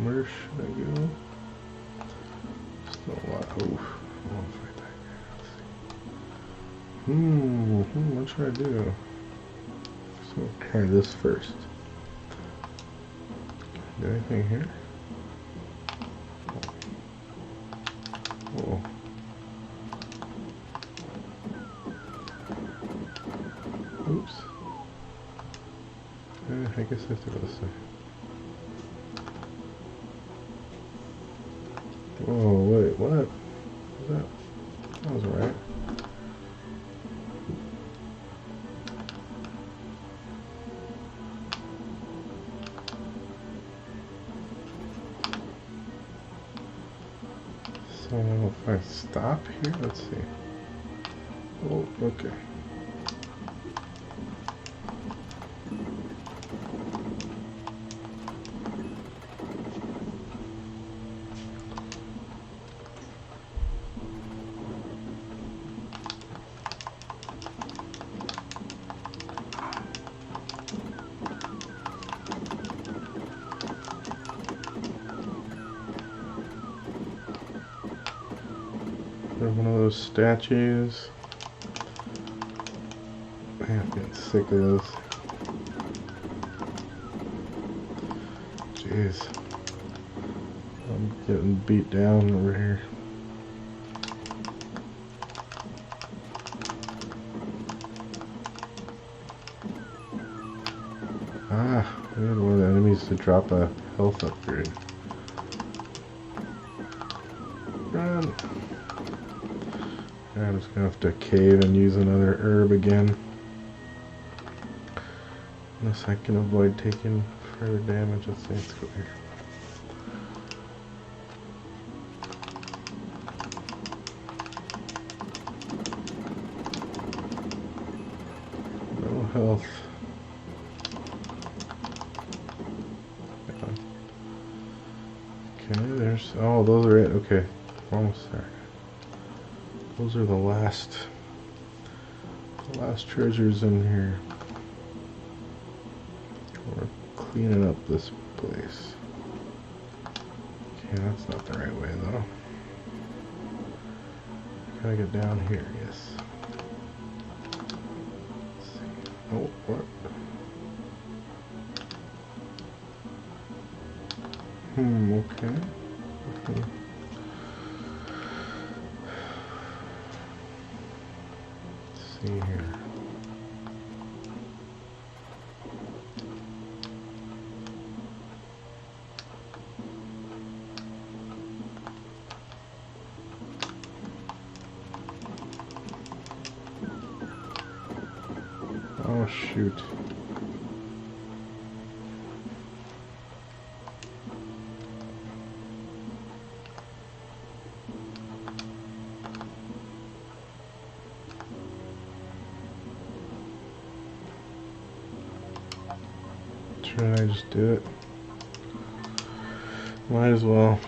Where should I go? Still a lot. Oh, I want to fight that guy. Let's see. What should I do? So we'll try this first. Do anything here? I guess I have to go this way. Whoa, wait, what? Was that? That was right. So if I stop here, let's see. Oh, okay. One of those statues. Man, I'm getting sick of those. Jeez. I'm getting beat down over here. Ah, I need one of the enemies to drop a health upgrade. Run! I'm just gonna have to cave and use another herb again. Unless I can avoid taking further damage. Let's see, let's go here. No health. Okay, there's, oh, those are it. Okay, almost there. Those are the last treasures in here. We're cleaning up this place. Okay, that's not the right way though. Gotta get down here, yes. Let's see. Oh, what? Okay. Let's see here. Oh, shoot. Should I just do it? Might as well.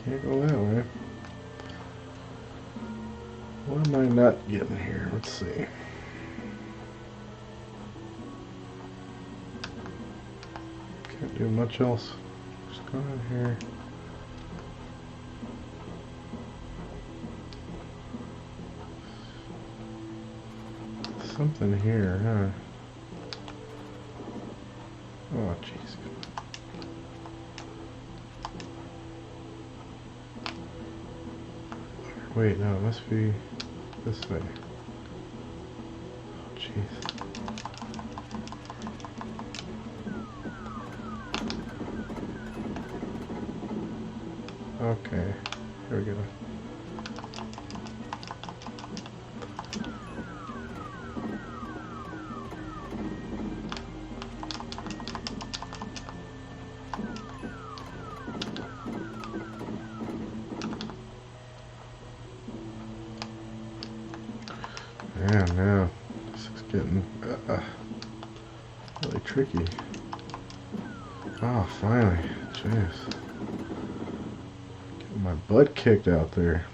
Can't go that way. What am I not getting here? Let's see. Can't do much else. Just go in here. Something here, huh? Oh, jeez. Wait, no, it must be this way. Oh, jeez. Okay, here we go. Yeah, now this is getting really tricky. Oh, finally. Jeez. Getting my butt kicked out there.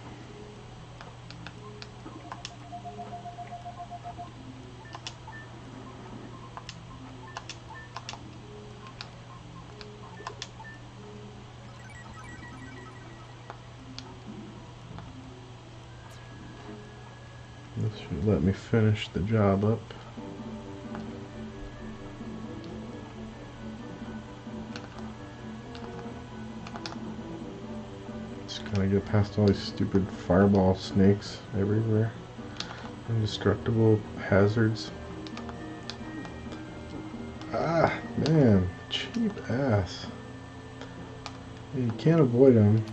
This should let me finish the job up. Trying to get past all these stupid fireball snakes everywhere. Indestructible hazards. Ah, man. Cheap ass. You can't avoid them.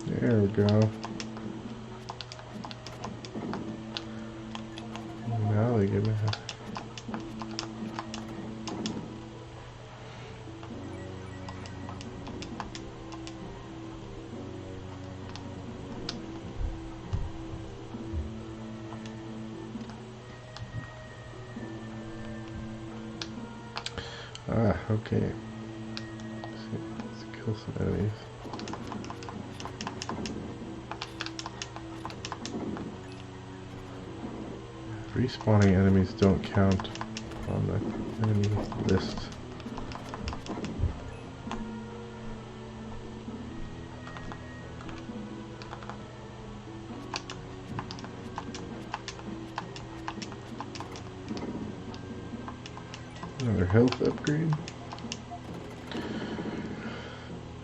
There we go. Now they give me a... Ah, okay. Let's kill some enemies. Respawning enemies don't count on the enemy list. Another health upgrade.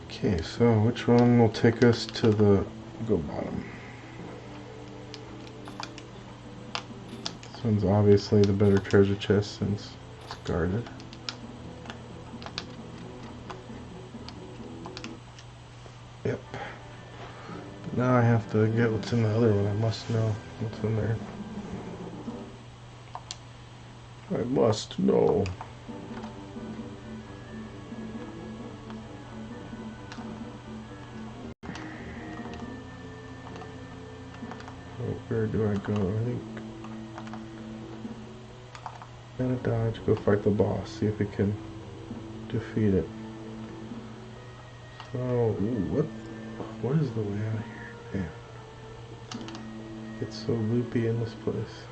Okay, so which one will take us to the go bottom? This one's obviously the better treasure chest since it's guarded. Yep. But now I have to get what's in the other one. I must know what's in there. I must know. Where do I go? I think I'm gonna dodge, go fight the boss, see if we can defeat it. So, ooh, what is the way out of here? Damn. It's so loopy in this place.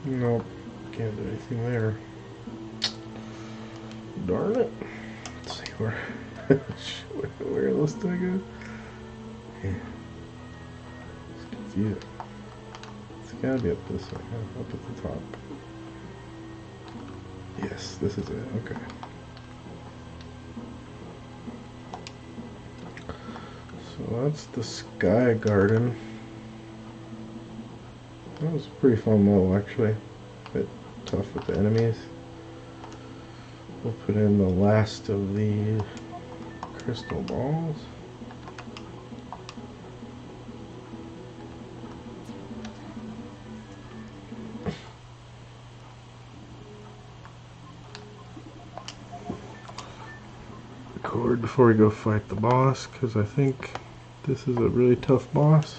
Nope, can't do anything there. Darn it. Let's see where else do I go? Yeah. It's confusing. It's gotta be up this way, huh? Up at the top. Yes, this is it. Okay. So that's the Sky Garden. That was a pretty fun level, actually. A bit tough with the enemies. We'll put in the last of the crystal balls. Record before we go fight the boss, because I think this is a really tough boss.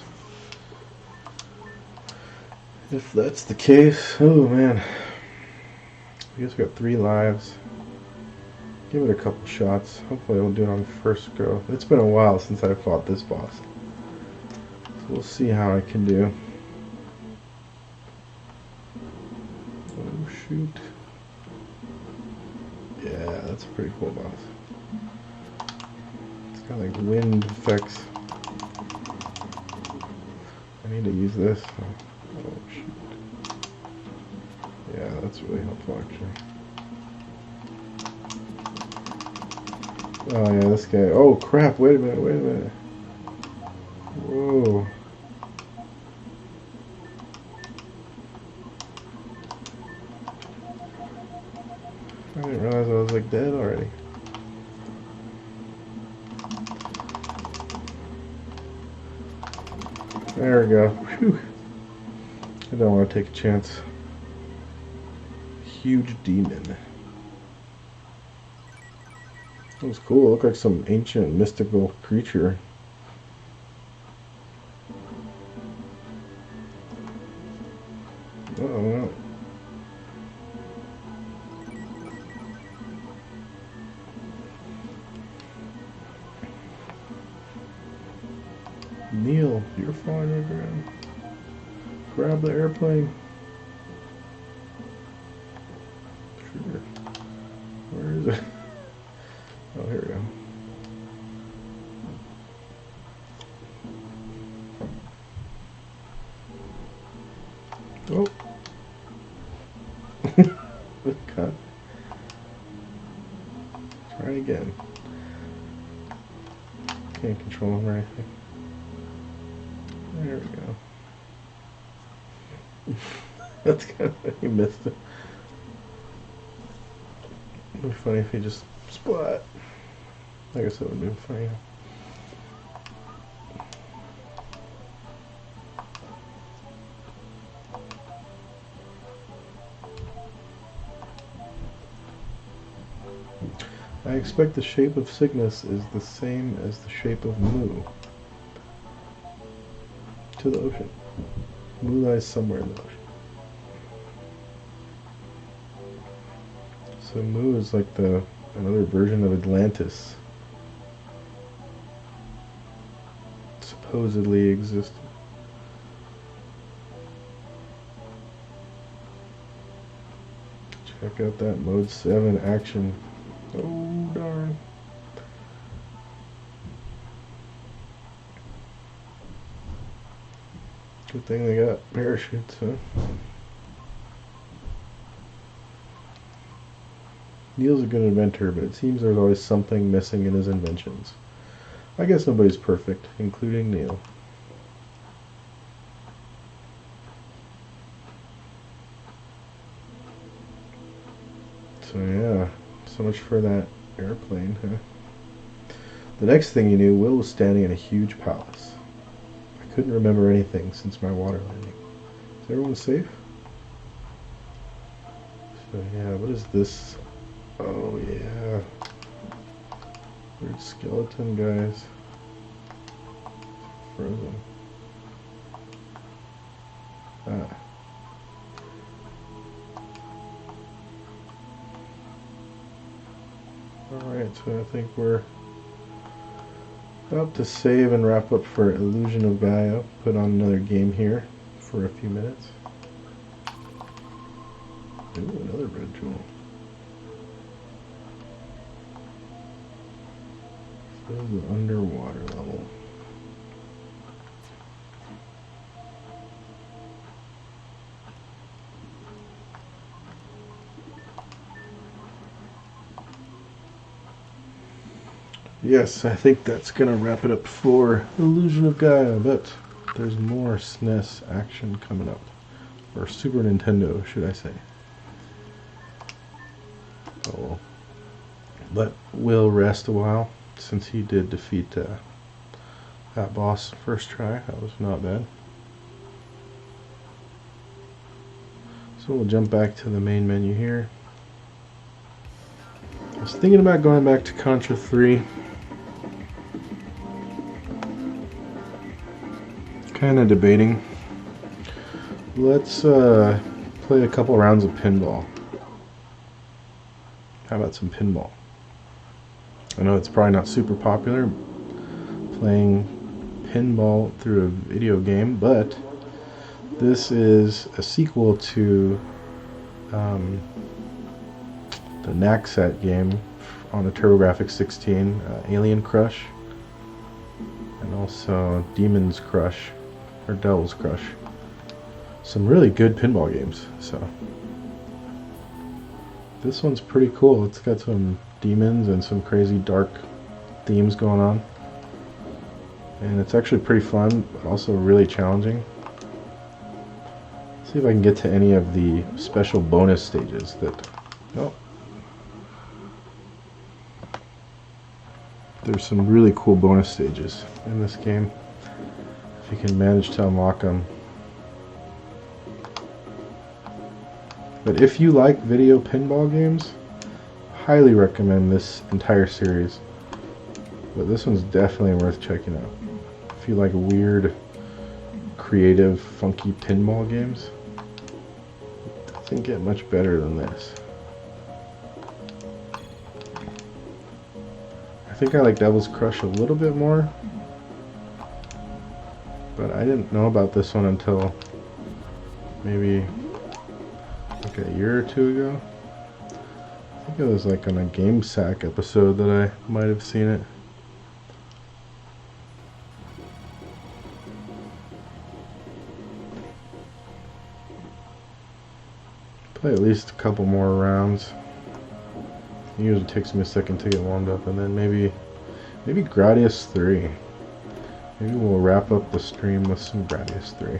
If that's the case, oh man. I guess we got 3 lives. Give it a couple shots. Hopefully we'll do it on first go. It's been a while since I fought this boss. So we'll see how I can do. Oh shoot. Yeah, that's a pretty cool boss. It's got like wind effects. I need to use this. Oh shoot. Yeah, that's really helpful actually. Oh yeah, this guy. Oh crap, wait a minute. Whoa. I didn't realize I was like dead already. There we go. Whew. I don't want to take a chance. Huge demon. That was cool. It looked like some ancient mystical creature. Uh-oh. Neil, you're flying right around. Grab the airplane. Sure. Oh. Good cut. Try again. Can't control him or anything. There we go. That's kind of funny. He missed it. It'd be funny if he just splat. I guess that would be funny. I expect the shape of Cygnus is the same as the shape of Mu. To the ocean. Mu lies somewhere in the ocean. So Mu is like another version of Atlantis. Supposedly existed. Check out that Mode 7 action. Oh, darn. Good thing they got parachutes, huh? Neil's a good inventor, but it seems there's always something missing in his inventions. I guess nobody's perfect, including Neil. So yeah, so much for that airplane, huh? The next thing you knew, Will was standing in a huge palace. I couldn't remember anything since my water landing. Is everyone safe? So yeah, what is this? Oh yeah. Weird skeleton guys. Frozen. Ah. Alright, so I think we're about to save and wrap up for Illusion of Gaia. Put on another game here for a few minutes. Ooh, another red jewel. This is the underwater level. Yes, I think that's going to wrap it up for Illusion of Gaia, but there's more SNES action coming up. Or Super Nintendo, should I say. Oh well. Let Will rest a while, since he did defeat that boss first try. That was not bad. So we'll jump back to the main menu here. I was thinking about going back to Contra 3. Kind of debating. Let's play a couple rounds of pinball. How about some pinball? I know it's probably not super popular playing pinball through a video game, but this is a sequel to the Naxat game on the TurboGrafx 16, Alien Crush, and also Demon's Crush, or Devil's Crush. Some really good pinball games. So this one's pretty cool. It's got some demons and some crazy dark themes going on, and it's actually pretty fun, but also really challenging. See if I can get to any of the special bonus stages that... Oh. There's some really cool bonus stages in this game, if you can manage to unlock them. But if you like video pinball games, highly recommend this entire series. But this one's definitely worth checking out. If you like weird, creative, funky pinball games, it doesn't get much better than this. I think I like Devil's Crush a little bit more, but I didn't know about this one until maybe like a year or two ago. I think it was like on a GameSack episode that I might have seen it. Play at least a couple more rounds. It usually takes me a second to get warmed up, and then maybe Gradius III. Maybe we'll wrap up the stream with some Gradius III.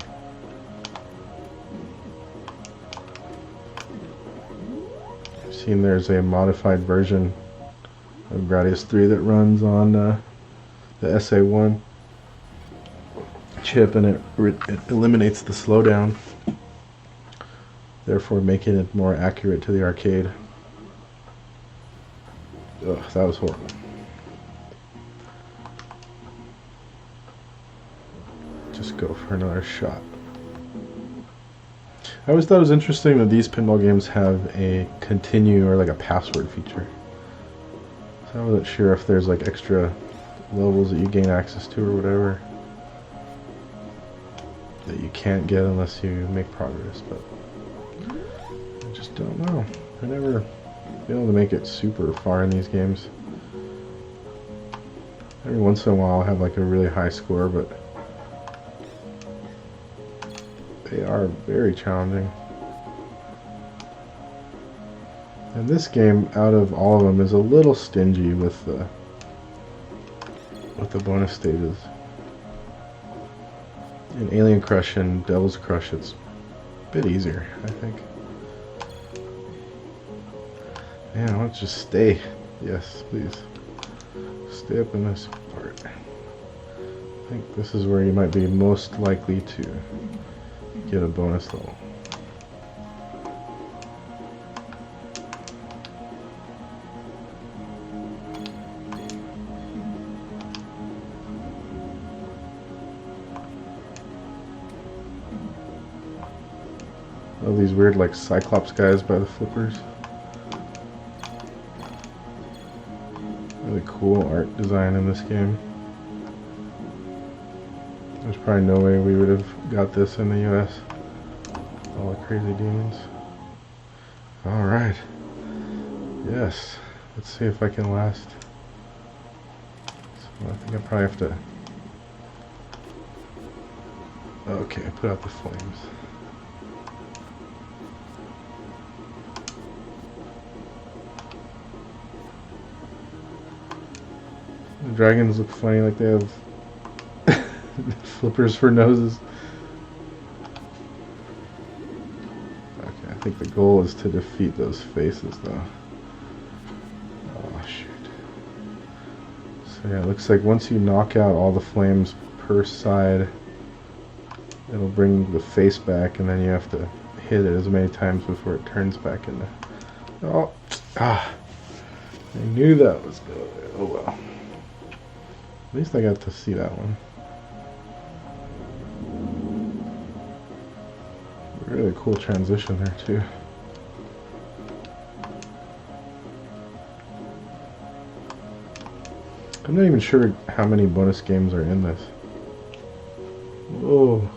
I've seen there's a modified version of Gradius III that runs on the SA1 chip, and it eliminates the slowdown, therefore making it more accurate to the arcade. Ugh, that was horrible. Just go for another shot. I always thought it was interesting that these pinball games have a continue or like a password feature. So I wasn't sure if there's like extra levels that you gain access to or whatever that you can't get unless you make progress, but I just don't know. I never been able to make it super far in these games. Every once in a while I'll have like a really high score, but they are very challenging. And this game, out of all of them, is a little stingy with the bonus stages. In Alien Crush and Devil's Crush, it's a bit easier, I think. Man, I want to just stay. Yes, please. Stay up in this part. I think this is where you might be most likely to get a bonus level. All these weird like Cyclops guys by the flippers. Really cool art design in this game. There's probably no way we would have got this in the US. All the crazy demons. Alright. Yes. Let's see if I can last. So I think I probably have to... Okay, put out the flames. The dragons look funny, like they have flippers for noses. Okay, I think the goal is to defeat those faces, though. Oh, shoot. So yeah, it looks like once you knock out all the flames per side, it'll bring the face back, and then you have to hit it as many times before it turns back into... Oh! Ah! I knew that was good. Oh well. At least I got to see that one. Really cool transition there too. I'm not even sure how many bonus games are in this. Whoa.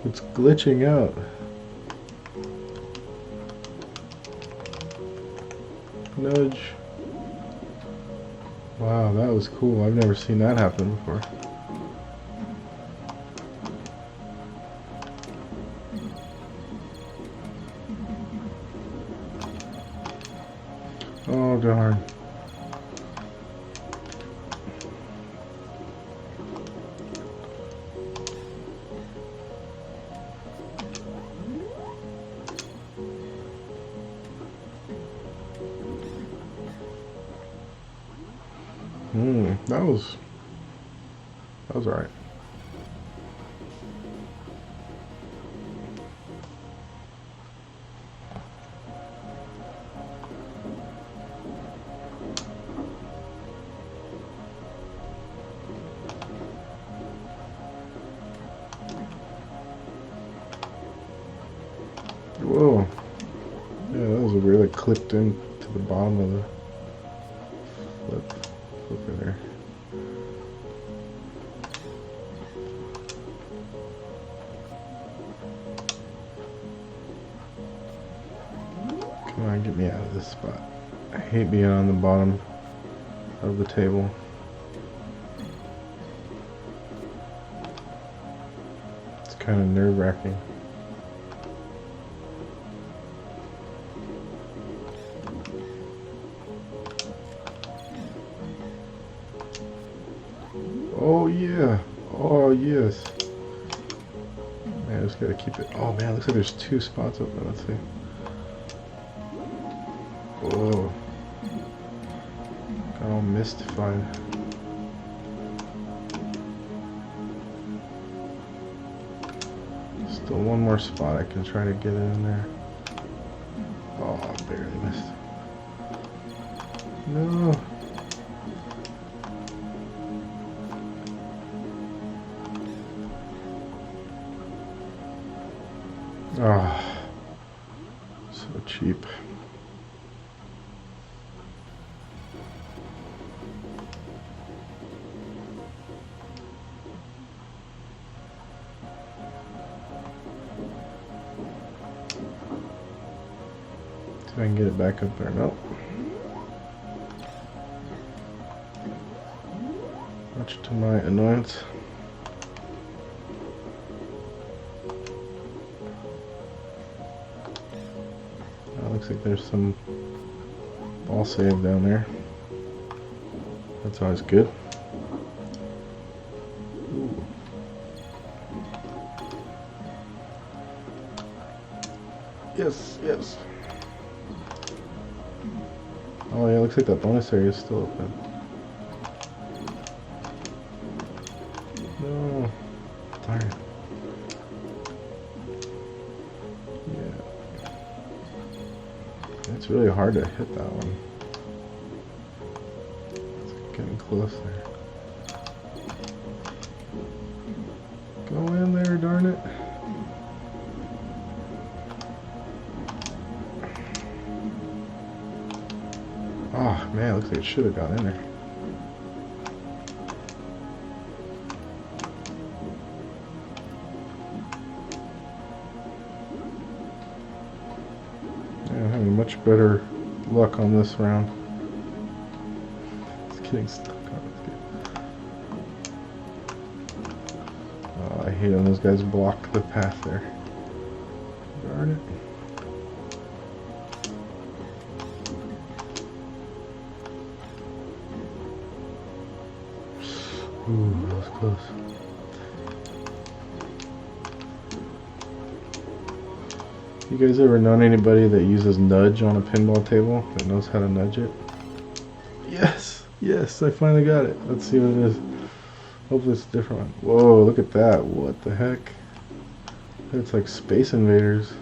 It's glitching out. Nudge. Wow, that was cool. I've never seen that happen before. Oh, darn. That was alright. Whoa. Yeah, that was really clipped into the bottom of the flipper there. Come on, get me out of this spot. I hate being on the bottom of the table. It's kind of nerve-wracking. Oh, yes. Man, I just gotta keep it. Oh, man, looks like there's 2 spots open. Let's see. Whoa. Got all mystified. Still one more spot I can try to get it in there. Oh, I barely missed. No. Ah, so cheap. See if I can get it back up there. Nope. Much to my annoyance. Looks like there's some ball save down there. That's always good. Ooh. Yes, yes. Oh yeah, looks like that bonus area is still open. No. Darn it. It's really hard to hit that one. It's getting close there. Go in there, darn it. Oh man, looks like it should have got in there. I'm having much better luck on this round. It's getting stuck on it. Oh, I hate when those guys block the path there. Darn it. Ooh, that was close. You guys ever known anybody that uses nudge on a pinball table that knows how to nudge it? Yes! Yes, I finally got it. Let's see what it is. Hopefully it's a different one. Whoa, look at that. What the heck? It's like Space Invaders.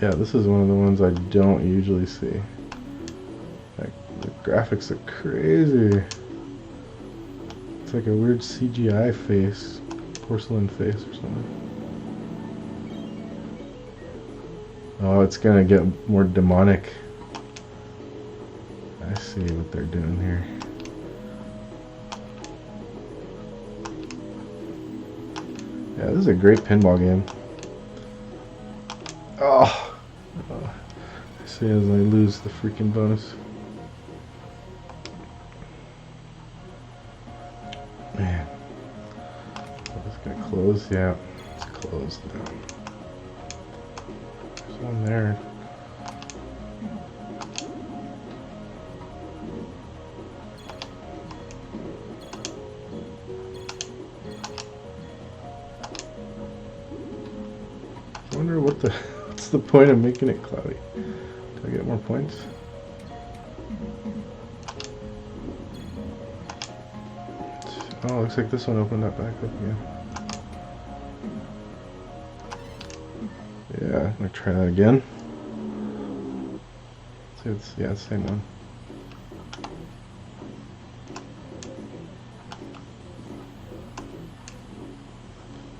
Yeah, this is one of the ones I don't usually see. Like, the graphics are crazy. It's like a weird CGI face. Porcelain face or something. Oh, it's gonna get more demonic. I see what they're doing here. Yeah, this is a great pinball game. Oh! I see as I lose the freaking bonus. Man. Oh, it's gonna close? Yeah, it's closed now. There's one there. I wonder what's the point of making it cloudy? Do I get more points? Oh, looks like this one opened that back up again. Yeah, I'm gonna try that again. See, it's the same one.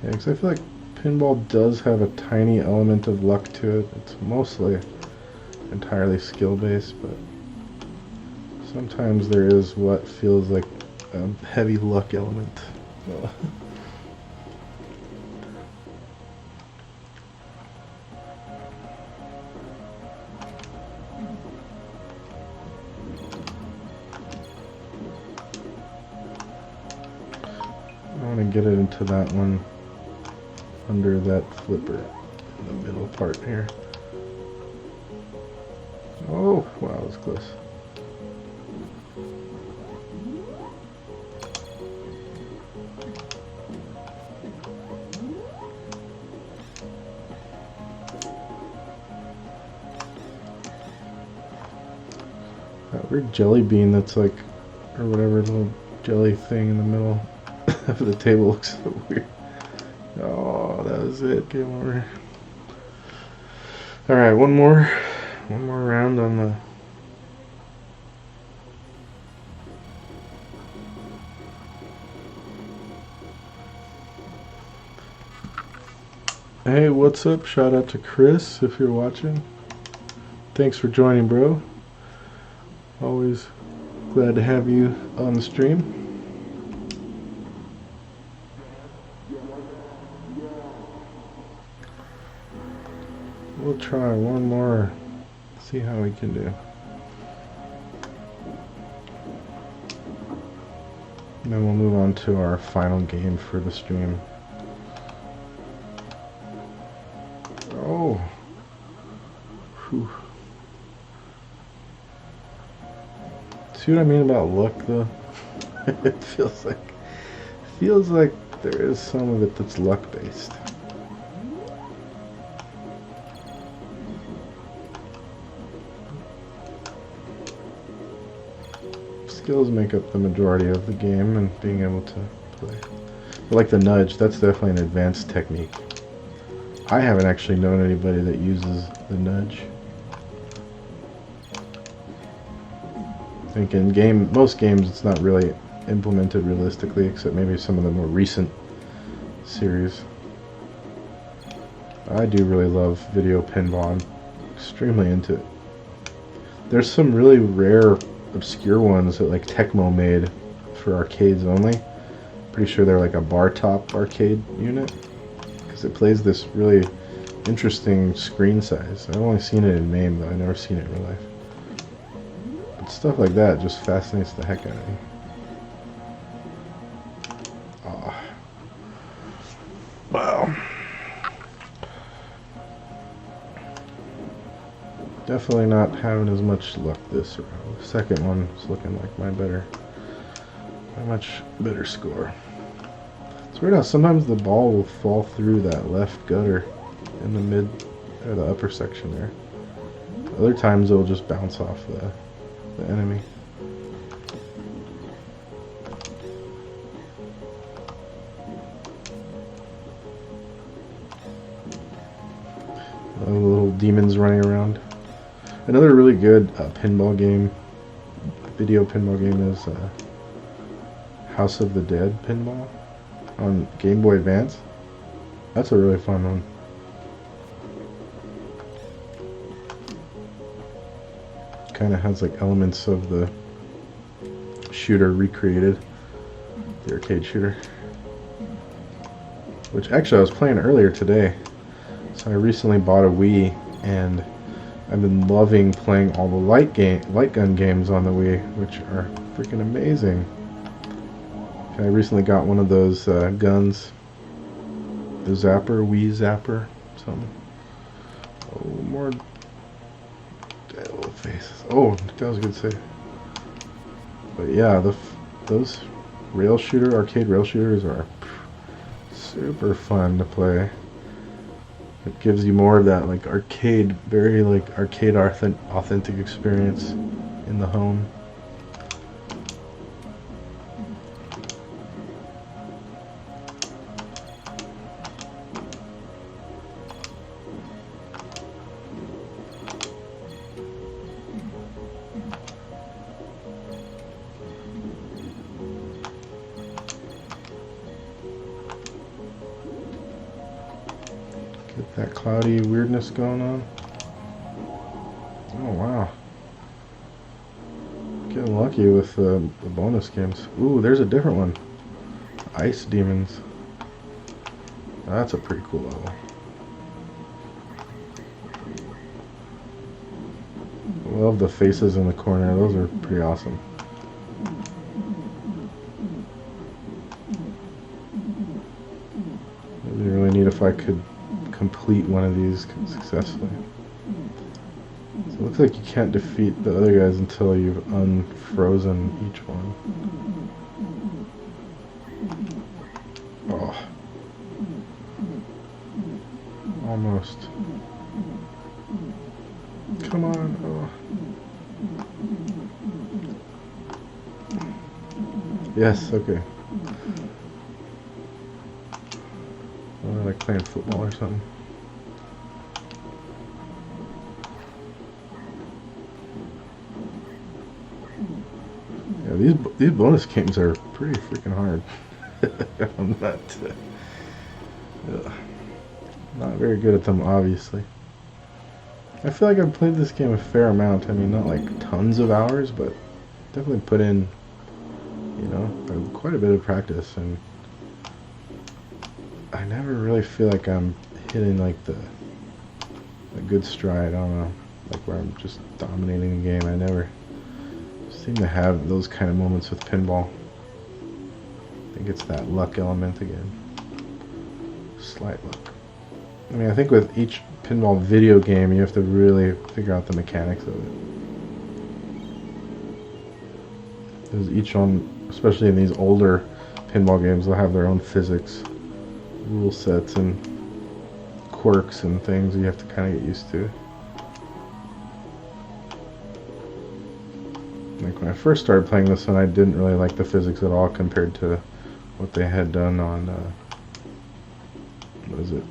Yeah, because I feel like pinball does have a tiny element of luck to it. It's mostly entirely skill-based, but sometimes there is what feels like a heavy luck element. So. I want to get it into that one under that flipper in the middle part here. Oh, wow, that was close. weird jelly bean that's like, or whatever, little jelly thing in the middle of the table looks so weird. Oh, that was it. Game over. Alright, one more round on the... Hey, what's up? Shout out to Chris if you're watching. Thanks for joining, bro. Always glad to have you on the stream. We'll try one more, see how we can do. And then we'll move on to our final game for the stream. Oh. Whew. See what I mean about luck, though? It feels like there is some of it that's luck based. Skills make up the majority of the game and being able to play. But like the nudge, that's definitely an advanced technique. I haven't actually known anybody that uses the nudge. I think in most games it's not really implemented realistically, except maybe some of the more recent series. I do really love video pinball. I'm extremely into it. There's some really rare, obscure ones that like Tecmo made for arcades only. Pretty sure they're like a bar top arcade unit, because it plays this really interesting screen size. I've only seen it in MAME though, I've never seen it in real life. But stuff like that just fascinates the heck out of me. Oh. Wow. Definitely not having as much luck this round. The second one is looking like my much better score. It's weird how sometimes the ball will fall through that left gutter in the mid or the upper section there. Other times it will just bounce off the enemy. The little demons running around. Another really good pinball game, video pinball game is House of the Dead pinball on Game Boy Advance. That's a really fun one. Kind of has like elements of the shooter recreated, the arcade shooter. Which actually I was playing earlier today. So I recently bought a Wii and I've been loving playing all the light gun games on the Wii, which are freaking amazing. I recently got one of those guns, the Zapper, Wii Zapper, something. Oh, more devil faces. Oh, that was a good save. But yeah, those arcade rail shooters are super fun to play. It gives you more of that like arcade, very like arcade authentic experience in the home. Get that cloudy weirdness going on. Oh wow. Getting lucky with the bonus games. Ooh, there's a different one. Ice Demons. That's a pretty cool level. I love the faces in the corner. Those are pretty awesome. It'd be really neat if I could complete one of these successfully. So it looks like you can't defeat the other guys until you've unfrozen each one. Oh. Almost. Come on. Oh. Yes, okay. Or like playing football or something. Yeah, these bonus games are pretty freaking hard. I'm not very good at them, obviously. I feel like I've played this game a fair amount. I mean, not like tons of hours, but definitely put in, you know, quite a bit of practice, and I never really feel like I'm hitting like a good stride. I don't know, like where I'm just dominating the game. I never seem to have those kind of moments with pinball. I think it's that luck element again. Slight luck. I mean, I think with each pinball video game, you have to really figure out the mechanics of it. Because each one, especially in these older pinball games, they'll have their own physics, rule sets, and quirks and things you have to kind of get used to. Like when I first started playing this one, I didn't really like the physics at all compared to what they had done on, what is it,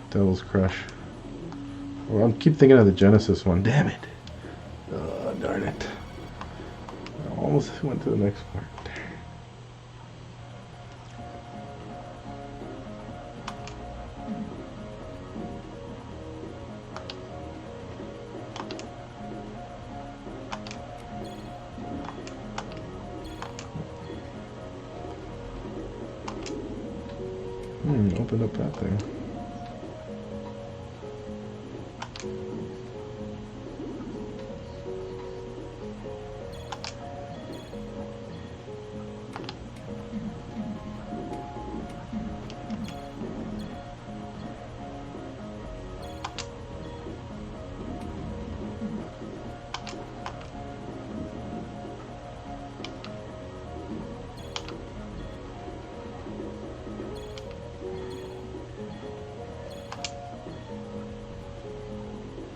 Devil's Crush. Well, I keep thinking of the Genesis one. Damn it! Oh, darn it. I almost went to the next part. Open up that thing.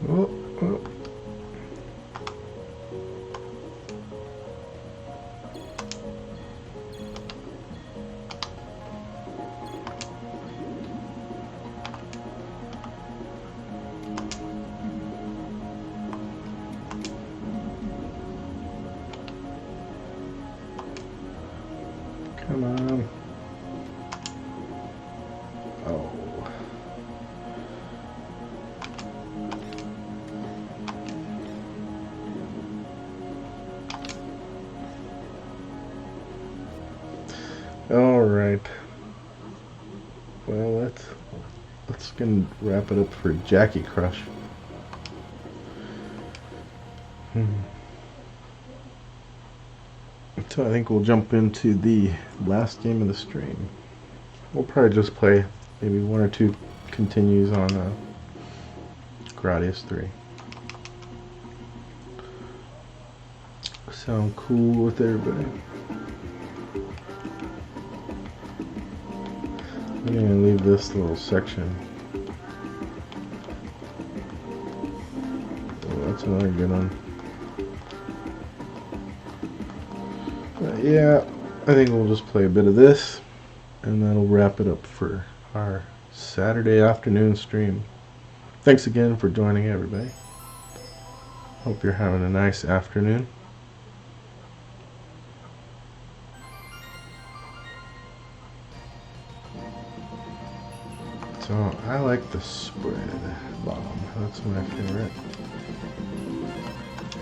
Oh, oh. Come on. Oh. All right. Well, let's gonna wrap it up for Jaki Crush. So I think we'll jump into the last game of the stream. We'll probably just play maybe one or two continues on Gradius III. Sound cool with everybody? I'm gonna leave this little section. Oh, that's another good one. But yeah, I think we'll just play a bit of this, and that'll wrap it up for our Saturday afternoon stream. Thanks again for joining, everybody. Hope you're having a nice afternoon. So I like the spread bomb. That's my favorite.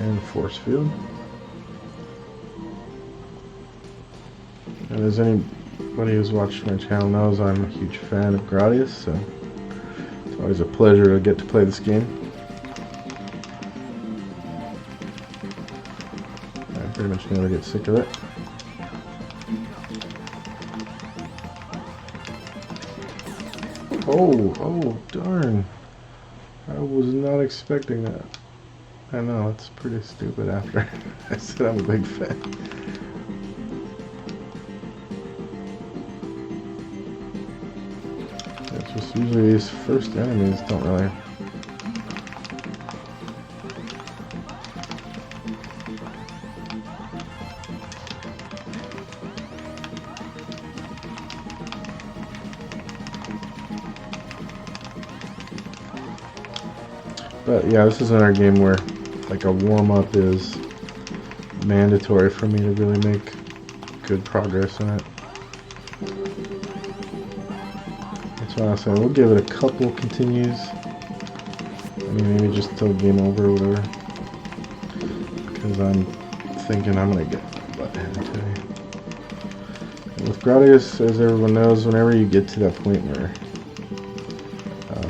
And force field. And as anybody who's watched my channel knows, I'm a huge fan of Gradius, so it's always a pleasure to get to play this game. I pretty much never get sick of it. Oh, darn. I was not expecting that. I know, it's pretty stupid after I said I'm a big fan. It's just usually these first enemies don't really... But yeah, this is another game where like a warm-up is mandatory for me to really make good progress in it. That's why I was saying we'll give it a couple continues. I mean, maybe just till game over or whatever. Because I'm thinking I'm gonna get my butt handed today. And with Gradius, as everyone knows, whenever you get to that point where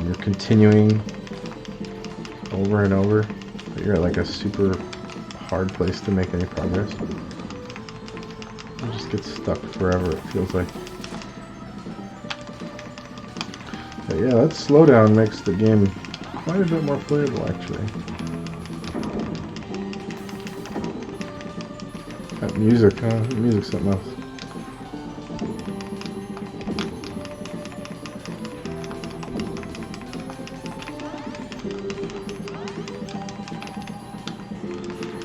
you're continuing over and over, but you're at like a super hard place to make any progress, you just get stuck forever, it feels like. But yeah, that slowdown makes the game quite a bit more playable, actually. That music, huh? The music's something else.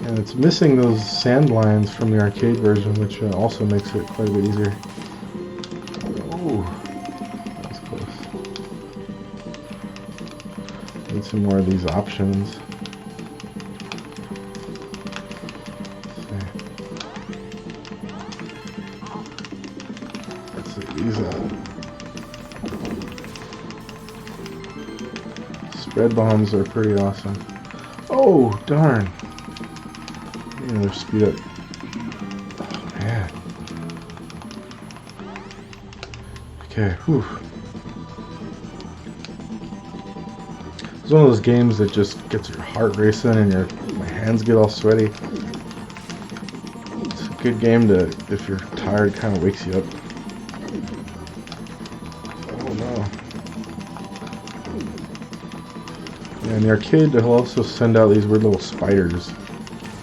And it's missing those sand lines from the arcade version, which also makes it quite a bit easier. Oh, that was close. Need some more of these options. Let's see, these spread bombs are pretty awesome. Oh, darn. Another speed up. Oh, man. Okay, whew. It's one of those games that just gets your heart racing and my hands get all sweaty. It's a good game to, if you're tired, kind of wakes you up. Oh no. Yeah, in the arcade they'll also send out these weird little spiders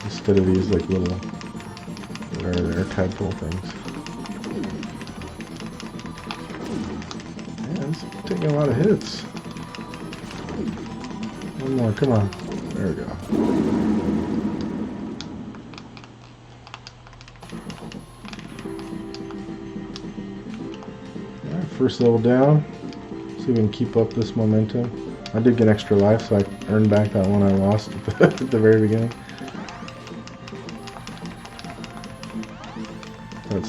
instead of these like little, whatever they're, tadpole things. Man, it's taking a lot of hits. One more, come on. There we go. Alright, first level down. See if we can keep up this momentum. I did get extra life, so I earned back that one I lost at the very beginning.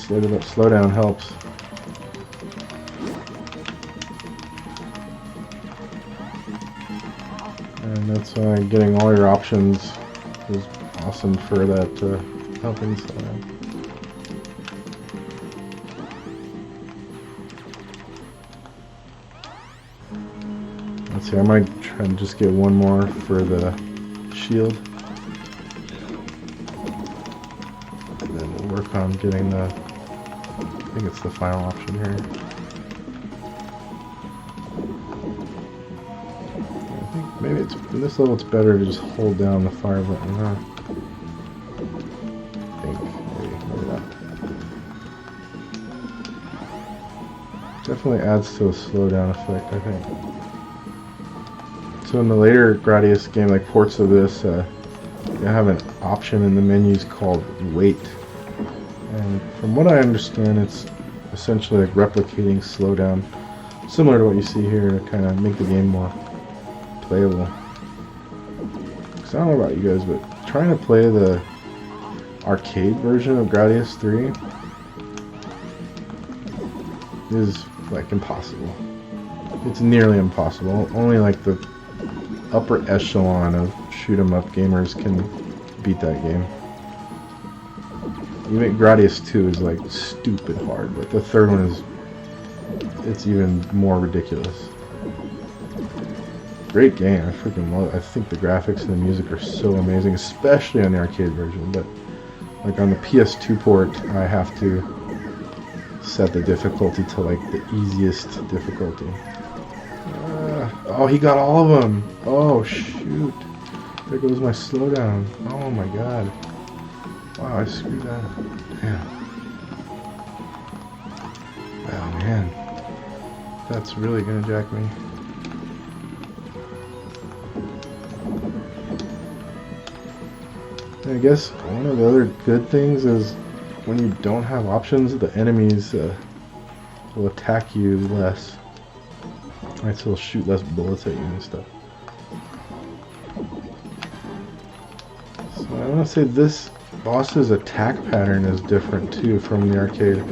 That slowdown helps. And that's why getting all your options is awesome for that helping slowdown. Let's see, I might try and just get one more for the shield. And then we'll work on getting the, I think it's the final option here. I think maybe it's, in this level it's better to just hold down the fire button, huh? I think, maybe not. Definitely adds to a slowdown effect, I think. So in the later Gradius game, like ports of this, you have an option in the menus called wait. And from what I understand, it's essentially like replicating slowdown, similar to what you see here, to kind of make the game more playable. Because I don't know about you guys, but trying to play the arcade version of Gradius III is like impossible. It's nearly impossible. Only like the upper echelon of shoot-'em-up gamers can beat that game. Even Gradius 2 is like stupid hard, but the third one is, it's even more ridiculous. Great game, I freaking love it. I think the graphics and the music are so amazing, especially on the arcade version, but like on the PS2 port, I have to set the difficulty to like the easiest difficulty. Oh, he got all of them! Oh, shoot. There goes my slowdown. Oh my god. Wow, I screwed that up. Damn. Oh man. That's really gonna jack me. I guess one of the other good things is when you don't have options, the enemies will attack you less. Right, so they'll shoot less bullets at you and stuff. I want to say this boss's attack pattern is different too from the arcade.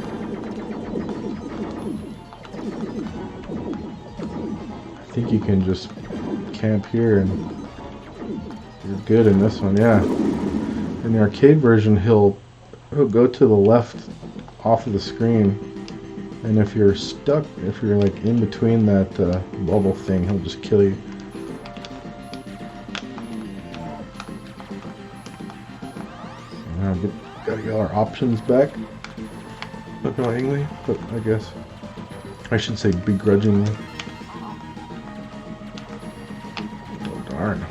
I think you can just camp here and you're good in this one, yeah. In the arcade version, he'll go to the left off of the screen, and if you're stuck, if you're like in between that bubble thing, he'll just kill you. So now gotta get our options back, annoyingly, but I guess I should say begrudgingly. Oh darn.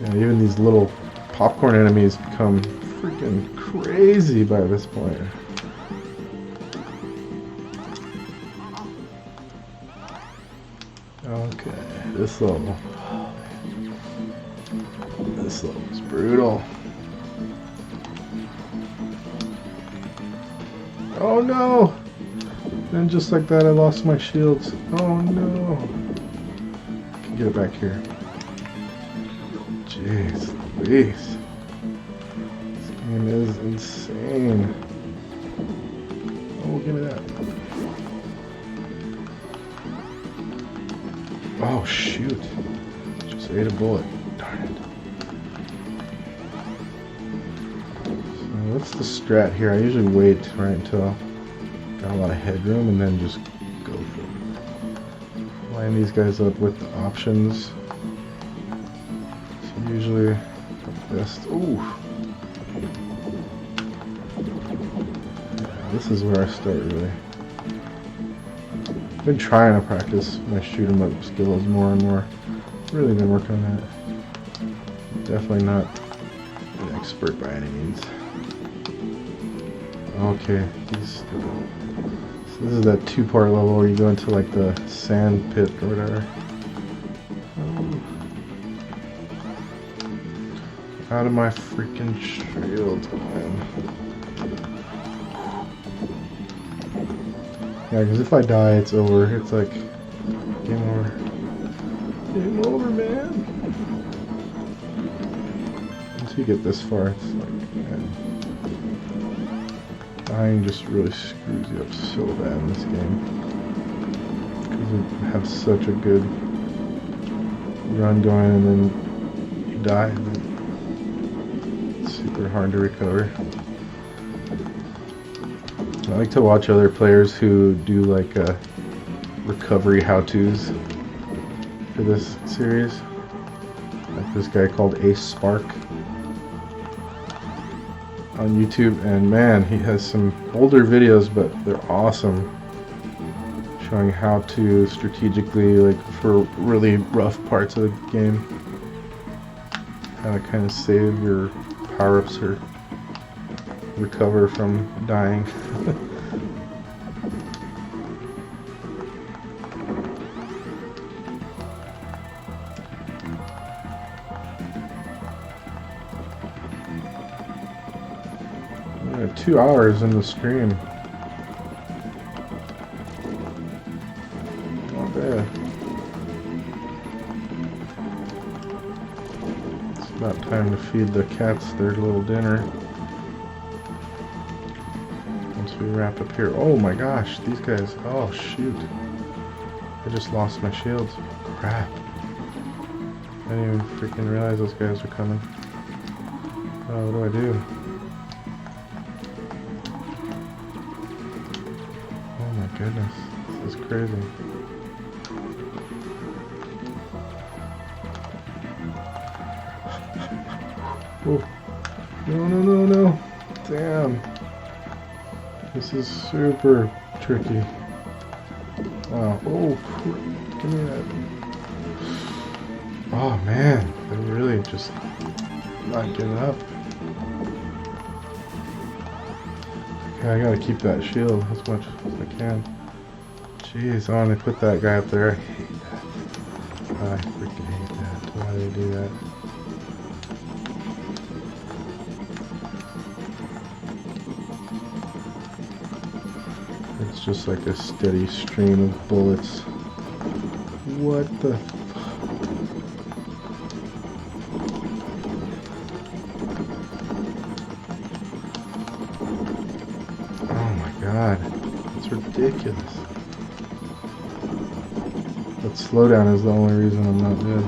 Yeah, even these little popcorn enemies become freaking crazy by this point. Okay, this level. This level's brutal. Oh no! And just like that I lost my shields. Oh no! I can get it back here. Jeez Louise. This game is insane. Oh, give me that. Oh, shoot. Just ate a bullet. Darn it. So what's the strat here? I usually wait right until I've got a lot of headroom and then just go for it. Line these guys up with the options. Usually the best. Ooh. Yeah, this is where I start really. I've been trying to practice my shoot 'em up skills more and more. Really been working on that. Definitely not an expert by any means. Okay, so this is that two-part level where you go into like the sand pit or whatever. Out of my freaking shield, man. Yeah, because if I die, it's over. It's like game over. Game over, man. Once you get this far, it's like, man, dying just really screws you up so bad in this game. Because you have such a good run going, and then you die. Super hard to recover. I like to watch other players who do like recovery how-tos for this series. Like this guy called Ace Spark on YouTube, and man, he has some older videos, but they're awesome, showing how to strategically, like for really rough parts of the game, how to kind of save your power-ups or recover from dying. Yeah, 2 hours in the stream. Not bad. About time to feed the cats their little dinner. Once we wrap up here. Oh my gosh, these guys. Oh shoot. I just lost my shields. Crap. I didn't even freaking realize those guys were coming. Oh, what do I do? Oh my goodness. This is crazy. Oh. No. Damn. This is super tricky. Wow. Oh, give me that. Oh man, they're really just not giving up. Okay, I gotta keep that shield as much as I can. Jeez, oh, and they put that guy up there. I hate that. I freaking hate that. Why do they do that? It's just like a steady stream of bullets. What the? god. It's ridiculous. That slowdown is the only reason I'm not dead.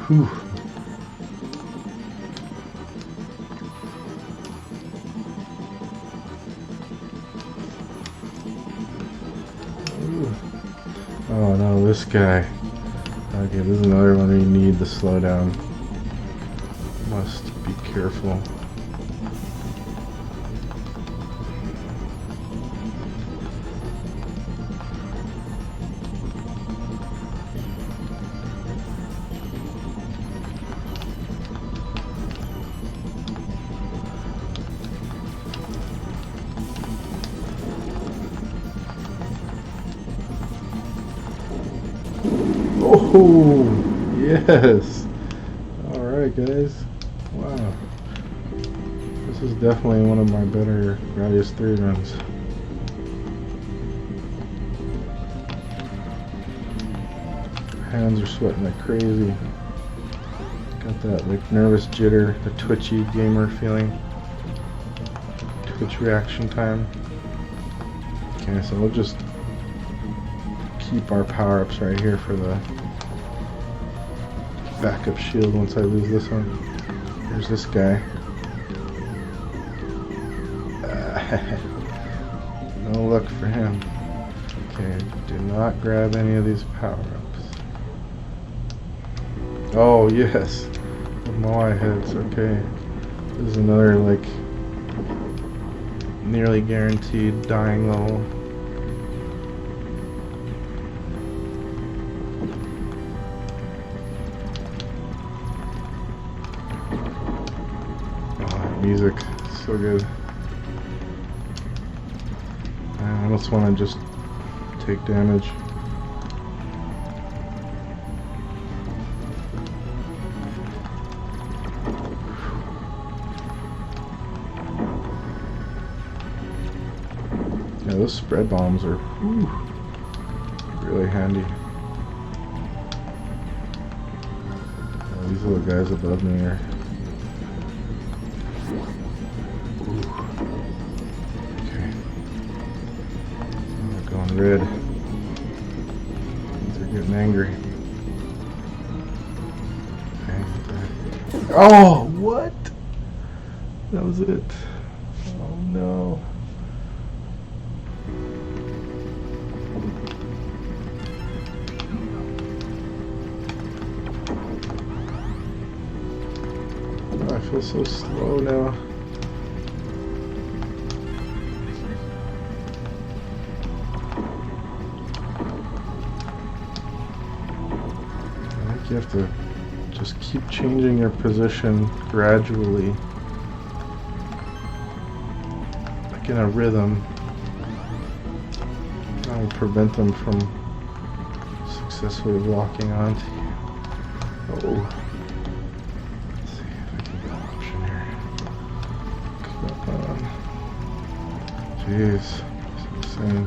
Whew. Oh no, this guy. Okay, this is another one where you need the slowdown. Must be careful. Oh, yes. Alright, guys. Wow. This is definitely one of my better Gradius III runs. Hands are sweating like crazy. Got that like nervous jitter, the twitchy gamer feeling. Twitch reaction time. Okay, so we'll just keep our power-ups right here for the backup shield once I lose this one. Here's this guy. No luck for him. Okay, do not grab any of these power-ups. Oh, yes. The Moai hits, okay. This is another, like, nearly guaranteed dying level. Music, so good. I almost want to just take damage. Yeah, those spread bombs are really handy. These little guys above me are red. They're getting angry. Okay. Oh, what? That was it. Oh no. Oh, I feel so slow now. You have to just keep changing your position gradually, like in a rhythm. That will prevent them from successfully walking onto you. Oh. Let's see if I can get an option here. Jeez. That's insane.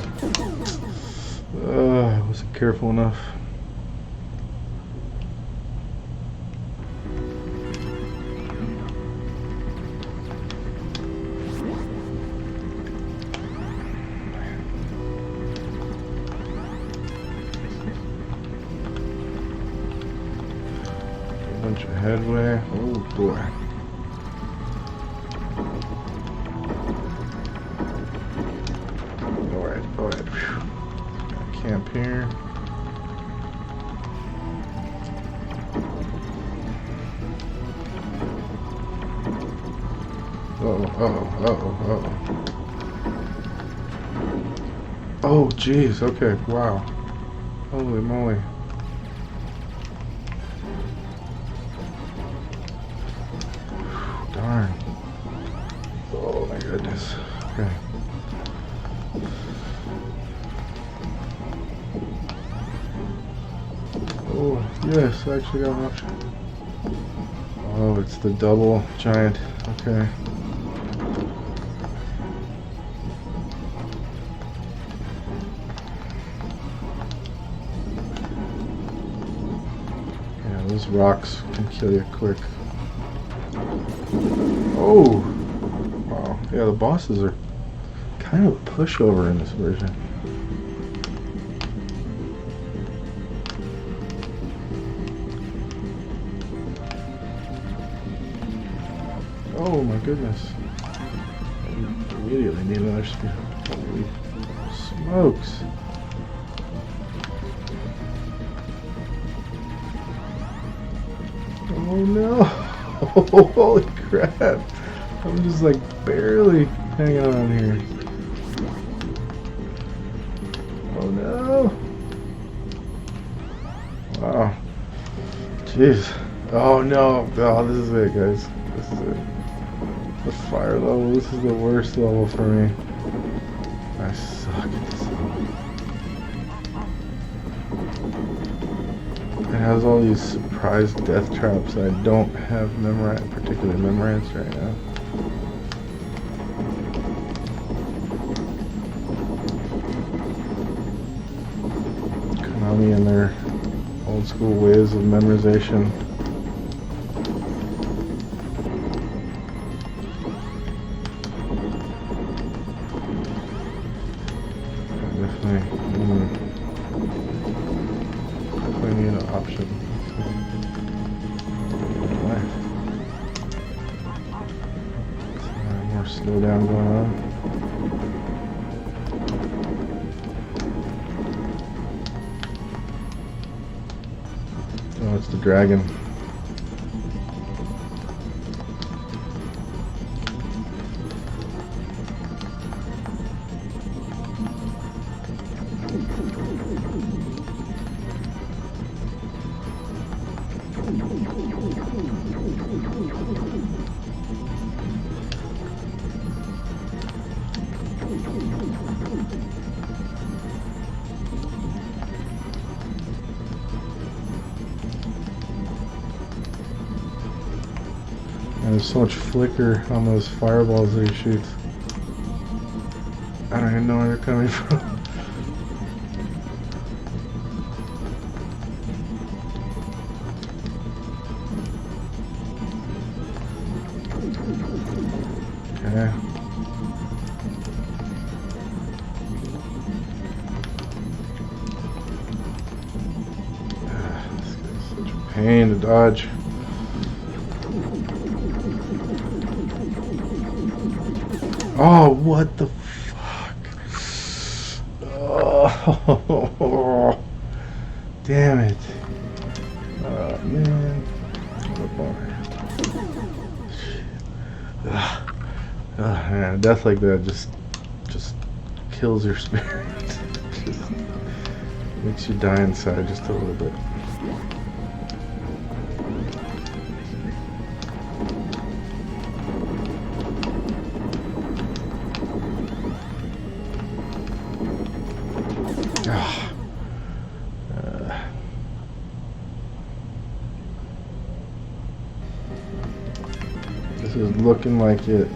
I wasn't careful enough. Bunch of headway. Oh boy. Alright. Got camp here. Oh, jeez. Okay, wow. Holy moly. Darn. Oh my goodness. Okay. Oh, yes, I actually got an option. Oh, it's the double giant. Okay. Yeah, those rocks can kill you quick. Oh! Wow. Yeah, the bosses are kind of a pushover in this version. Oh my goodness. I immediately need another speed. Holy smokes. Oh no! Oh, holy crap! I'm just like barely hanging on here. Oh no! Wow. Jeez. Oh no! Oh, this is it, guys. This is it. The fire level. This is the worst level for me. I suck at this level. It has all these surprise death traps I don't have particularly memorized right now. Konami and their old school ways of memorization. Definitely need an option. More slowdown going on. Oh, it's the dragon. And there's so much flicker on those fireballs that he shoots. I don't even know where they're coming from. Okay. This guy's such a pain to dodge. Oh, what the fuck? Oh, damn it. Oh, man. What a bummer. Shit. Man, a death like that just kills your spirit. Just makes you die inside just a little bit. This is looking like it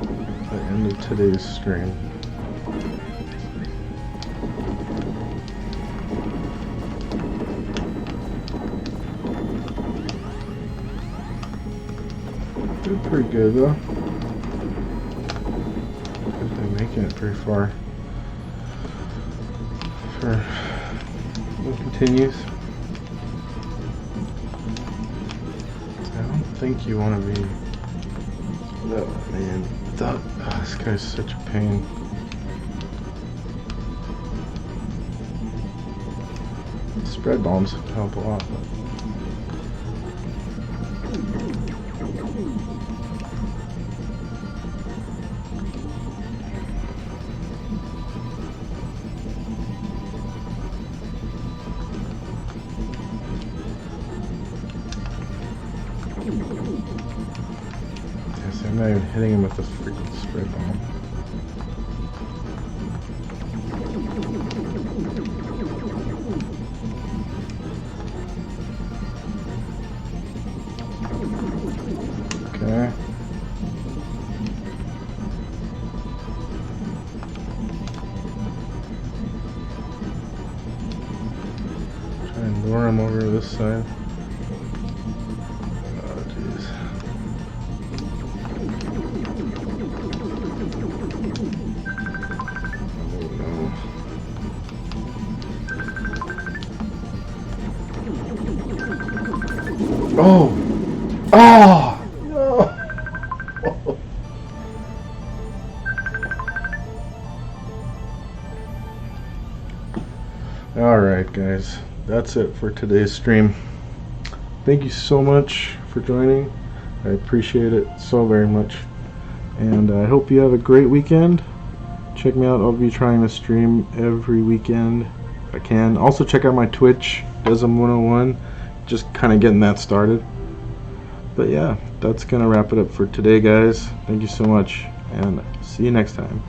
at the end of today's stream. Did pretty good though. Definitely making it pretty far. Sure. It continues. I don't think you want to be. Oh man, this guy's such a pain. Spread bombs help a lot. I'm not even hitting him with the freaking spread bomb. Okay. Try and lure him over to this side. Oh, jeez. Oh! Oh! No! Alright guys, that's it for today's stream. Thank you so much for joining. I appreciate it so very much. And I hope you have a great weekend. Check me out. I'll be trying to stream every weekend if I can. Also check out my Twitch, Desm101. Just kind of getting that started. But yeah, that's going to wrap it up for today, guys. Thank you so much, and see you next time.